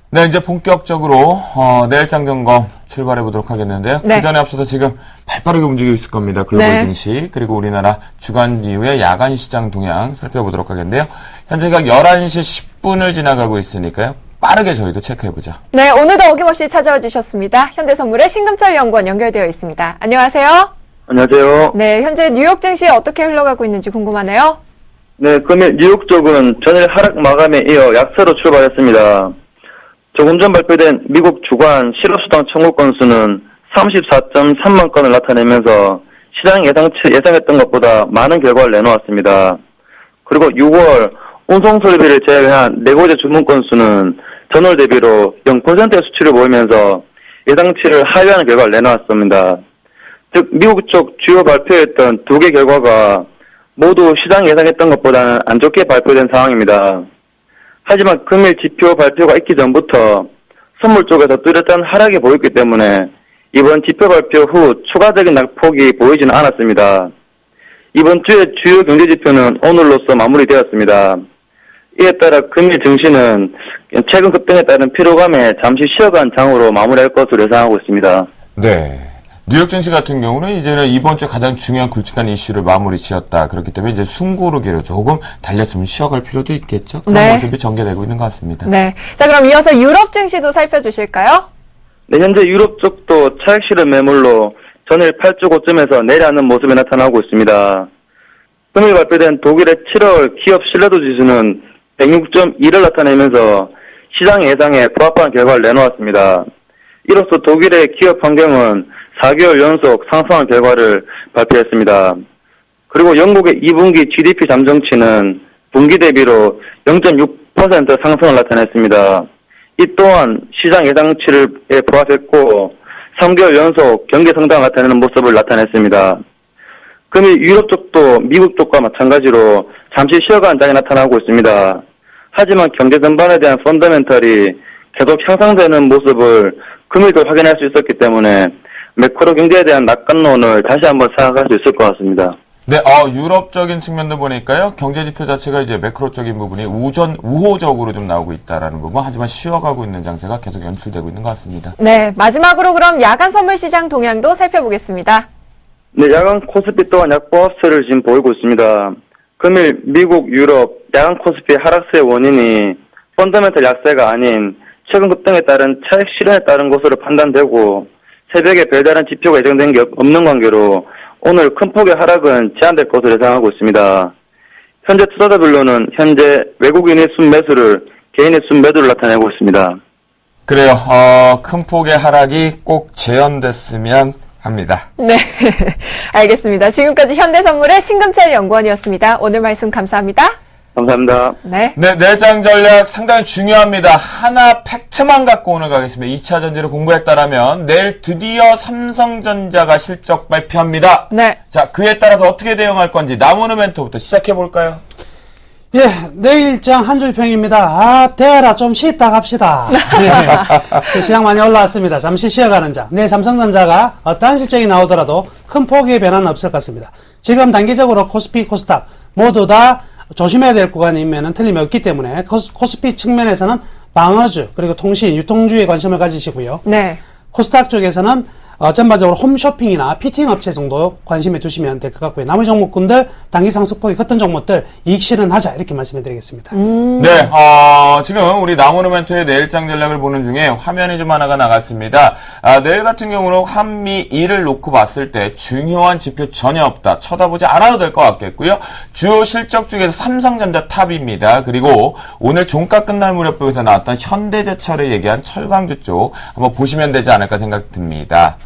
네, 이제 본격적으로 내일장 점검 출발해 보도록 하겠는데요. 네. 그 전에 앞서서 지금 발빠르게 움직이고 있을 겁니다. 글로벌 네. 증시 그리고 우리나라 주간 이후의 야간 시장 동향 살펴보도록 하겠는데요. 현재가 11시 10분을 지나가고 있으니까요. 빠르게 저희도 체크해보죠. 네, 오늘도 어김없이 찾아와 주셨습니다. 현대선물의 신금철 연구원 연결되어 있습니다. 안녕하세요. 안녕하세요. 네, 현재 뉴욕 증시 어떻게 흘러가고 있는지 궁금하네요. 네, 금일 뉴욕 쪽은 전일 하락 마감에 이어 약세로 출발했습니다. 조금 전 발표된 미국 주간 실업수당 청구 건수는 34.3만 건을 나타내면서 시장 예상했던 것보다 많은 결과를 내놓았습니다. 그리고 6월 운송 설비를 제외한 네고제 주문 건수는 전월 대비로 0%의 수치를 보이면서 예상치를 하회하는 결과를 내놓았습니다. 즉 미국 쪽 주요 발표했던 2개 결과가 모두 시장 예상했던 것보다는 안 좋게 발표된 상황입니다. 하지만 금일 지표 발표가 있기 전부터 선물 쪽에서 뚜렷한 하락이 보였기 때문에 이번 지표 발표 후 추가적인 낙폭이 보이지는 않았습니다. 이번 주의 주요 경제 지표는 오늘로써 마무리되었습니다. 이에 따라 금일 증시는 최근 급등에 따른 피로감에 잠시 쉬어간 장으로 마무리할 것으로 예상하고 있습니다. 네. 뉴욕 증시 같은 경우는 이제는 이번 주 가장 중요한 굵직한 이슈를 마무리 지었다. 그렇기 때문에 이제 숨고르기로 조금 달렸으면 쉬어갈 필요도 있겠죠. 그런 네. 모습이 전개되고 있는 것 같습니다. 네. 자, 그럼 이어서 유럽 증시도 살펴주실까요? 네, 현재 유럽 쪽도 차익 실현 매물로 전일 8주 고점에서 내려앉는 모습이 나타나고 있습니다. 금일 발표된 독일의 7월 기업 신뢰도 지수는 106.2를 나타내면서 시장 예상에 부합한 결과를 내놓았습니다. 이로써 독일의 기업 환경은 4개월 연속 상승한 결과를 발표했습니다. 그리고 영국의 2분기 GDP 잠정치는 분기 대비로 0.6% 상승을 나타냈습니다. 이 또한 시장 예상치를 부합했고 3개월 연속 경기 성장을 나타내는 모습을 나타냈습니다. 금일 유럽 쪽도 미국 쪽과 마찬가지로 잠시 쉬어가는 장이 나타나고 있습니다. 하지만 경제 전반에 대한 펀더멘털이 계속 향상되는 모습을 금일도 확인할 수 있었기 때문에 매크로 경제에 대한 낙관론을 다시 한번 생각할 수 있을 것 같습니다. 네, 유럽적인 측면도 보니까요, 경제지표 자체가 이제 매크로적인 부분이 우호적으로 좀 나오고 있다라는 부분, 하지만 쉬어가고 있는 장세가 계속 연출되고 있는 것 같습니다. 네, 마지막으로 그럼 야간 선물 시장 동향도 살펴보겠습니다. 네, 야간 코스피 또한 약보합세를 지금 보이고 있습니다. 금일 미국, 유럽 야간 코스피 하락세의 원인이 펀더멘털 약세가 아닌 최근 급등에 따른 차익 실현에 따른 것으로 판단되고 새벽에 별다른 지표가 예정된 게 없는 관계로 오늘 큰 폭의 하락은 제한될 것으로 예상하고 있습니다. 현재 투자자별로는 현재 외국인의 순매수를 개인의 순매도를 나타내고 있습니다. 그래요. 큰 폭의 하락이 꼭 재현됐으면 합니다. 네, 알겠습니다. 지금까지 현대선물의 신금철 연구원이었습니다. 오늘 말씀 감사합니다. 감사합니다. 네. 네, 내장 전략 상당히 중요합니다. 하나 팩트만 갖고 오늘 가겠습니다. 2차 전지를 공부했다라면 내일 드디어 삼성전자가 실적 발표합니다. 네. 자, 그에 따라서 어떻게 대응할 건지 나무는 멘토부터 시작해볼까요? 예, 내일장 한 줄 평입니다. 대라 좀 쉬다 갑시다. 네, 시장 많이 올라왔습니다. 잠시 쉬어가는 장. 내일 삼성전자가 어떠한 실적이 나오더라도 큰 폭의 변화는 없을 것 같습니다. 지금 단기적으로 코스피, 코스닥 모두 다 조심해야 될 구간이면은 틀림이 없기 때문에 코스피 측면에서는 방어주 그리고 통신, 유통주에 관심을 가지시고요. 네. 코스닥 쪽에서는 전반적으로 홈쇼핑이나 피팅 업체 정도 관심해 주시면 될 것 같고요. 나머지 종목군들 단기 상승폭이 컸던 종목들 이익 실현하자 이렇게 말씀해 드리겠습니다. 네, 지금 우리 나무노멘토의 내일장 전략을 보는 중에 화면이 좀 하나가 나갔습니다. 내일 같은 경우는 한미일을 놓고 봤을 때 중요한 지표 전혀 없다. 쳐다보지 않아도 될 것 같겠고요. 주요 실적 중에서 삼성전자 탑입니다. 그리고 오늘 종가 끝날 무렵부에서 나왔던 현대제철을 얘기한 철강주 쪽 한번 보시면 되지 않을까 생각됩니다.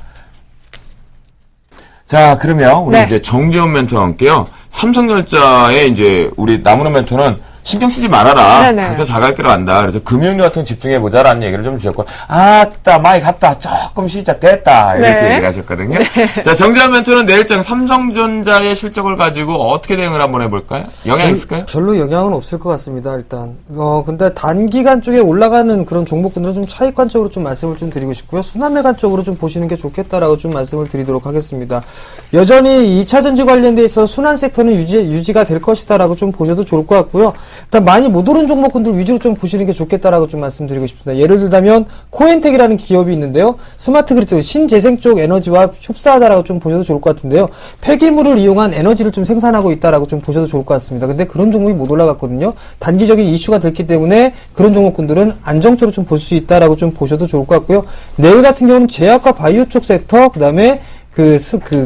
자, 그러면 우리 네. 이제 정재훈 멘토와 함께요. 삼성전자의 이제 우리 나무는 멘토는 신경 쓰지 말아라. 네네. 각자 자갈 길로 간다. 그래서 금융류 같은 거 집중해보자라는 얘기를 좀 주셨고, 아따, 많이 갔다. 조금 시작됐다. 이렇게 네. 얘기를 하셨거든요. 자, 정재훈 멘토는 내일장 삼성전자의 실적을 가지고 어떻게 대응을 한번 해볼까요? 영향 있을까요? 별로 영향은 없을 것 같습니다, 일단. 근데 단기간 쪽에 올라가는 그런 종목군들은 좀 차익관적으로 좀 말씀을 좀 드리고 싶고요. 순환매간 쪽으로 좀 보시는 게 좋겠다라고 좀 말씀을 드리도록 하겠습니다. 여전히 2차전지 관련돼 있어 순환 섹터는 유지가 될 것이다라고 좀 보셔도 좋을 것 같고요. 일단 많이 못 오른 종목군들 위주로 좀 보시는 게 좋겠다라고 좀 말씀드리고 싶습니다. 예를 들자면 코엔텍이라는 기업이 있는데요. 스마트 그리드 신재생 쪽 에너지와 흡사하다라고 좀 보셔도 좋을 것 같은데요. 폐기물을 이용한 에너지를 좀 생산하고 있다라고 좀 보셔도 좋을 것 같습니다. 근데 그런 종목이 못 올라갔거든요. 단기적인 이슈가 됐기 때문에 그런 종목군들은 안정적으로 좀 볼 수 있다라고 좀 보셔도 좋을 것 같고요. 내일 같은 경우는 제약과 바이오 쪽 섹터, 그다음에 그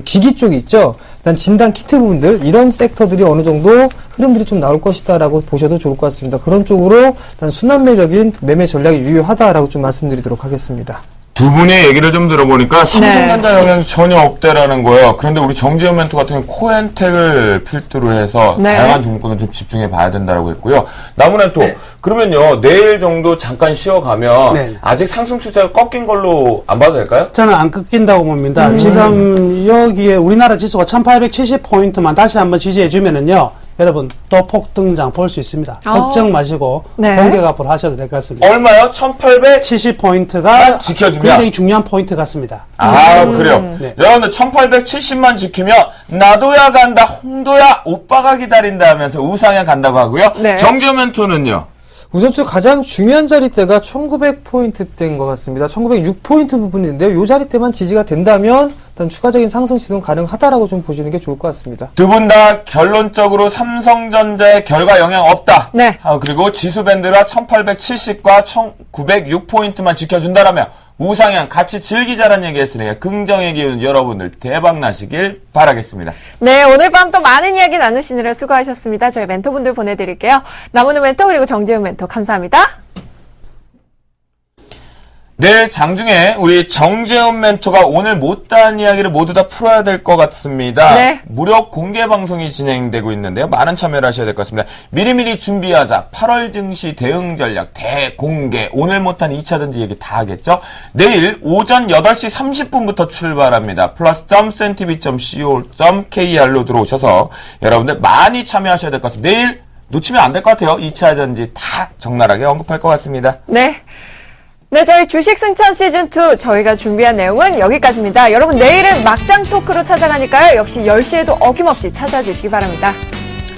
기기 쪽이 있죠. 일단 진단 키트 부분들, 이런 섹터들이 어느 정도 흐름들이 좀 나올 것이다라고 보셔도 좋을 것 같습니다. 그런 쪽으로 일단 순환매적인 매매 전략이 유효하다라고 좀 말씀드리도록 하겠습니다. 두 분의 얘기를 좀 들어보니까 삼성전자 영향이 전혀 없대라는 거예요. 그런데 우리 정재훈 멘토 같은 경우는 코엔텍을 필두로 해서 네. 다양한 종목군을 좀 집중해 봐야 된다고 했고요. 나무 멘토, 그러면요, 내일 정도 잠깐 쉬어가면 네. 아직 상승 추세가 꺾인 걸로 안 봐도 될까요? 저는 안 꺾인다고 봅니다. 지금 여기에 우리나라 지수가 1870포인트만 다시 한번 지지해 주면은요. 여러분 또 폭등장 볼 수 있습니다. 걱정 마시고 네. 공격 앞으로 하셔도 될 것 같습니다. 얼마요? 1800? 70포인트가 지켜주면? 굉장히 중요한 포인트 같습니다. 아, 그래요. 네. 여러분들 1870만 지키면 나도야 간다, 홍도야 오빠가 기다린다 하면서 우상향 간다고 하고요. 네. 정재훈 멘토는요. 우선 또 가장 중요한 자리대가 1900포인트대인 것 같습니다. 1906포인트 부분인데요. 이 자리대만 지지가 된다면 일단 추가적인 상승 시도는 가능하다라고 좀 보시는 게 좋을 것 같습니다. 두 분 다 결론적으로 삼성전자의 결과 영향 없다. 네. 그리고 지수 밴드가 1870과 1906포인트만 지켜준다라면 우상향 같이 즐기자라는 얘기 했으니까 긍정의 기운 여러분들 대박 나시길 바라겠습니다. 네, 오늘 밤 또 많은 이야기 나누시느라 수고하셨습니다. 저희 멘토분들 보내드릴게요. 나무는 멘토 그리고 정재훈 멘토 감사합니다. 내일 장중에 우리 정재훈 멘토가 오늘 못다한 이야기를 모두 다 풀어야 될 것 같습니다. 네. 무료 공개 방송이 진행되고 있는데요. 많은 참여를 하셔야 될 것 같습니다. 미리미리 준비하자. 8월 증시 대응 전략 대공개. 오늘 못한 2차전지 얘기 다 하겠죠. 내일 오전 8시 30분부터 출발합니다. plus.cntv.co.kr로 들어오셔서 여러분들 많이 참여하셔야 될 것 같습니다. 내일 놓치면 안 될 것 같아요. 2차전지 다 적나라하게 언급할 것 같습니다. 네. 네, 저희 주식 승천 시즌2 저희가 준비한 내용은 여기까지입니다. 여러분 내일은 막장 토크로 찾아가니까요. 역시 10시에도 어김없이 찾아주시기 바랍니다.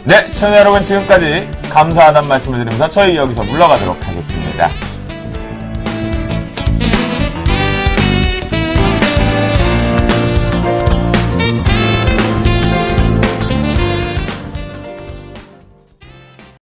네, 시청자 여러분 지금까지 감사하다는 말씀을 드리면서 저희 여기서 물러가도록 하겠습니다.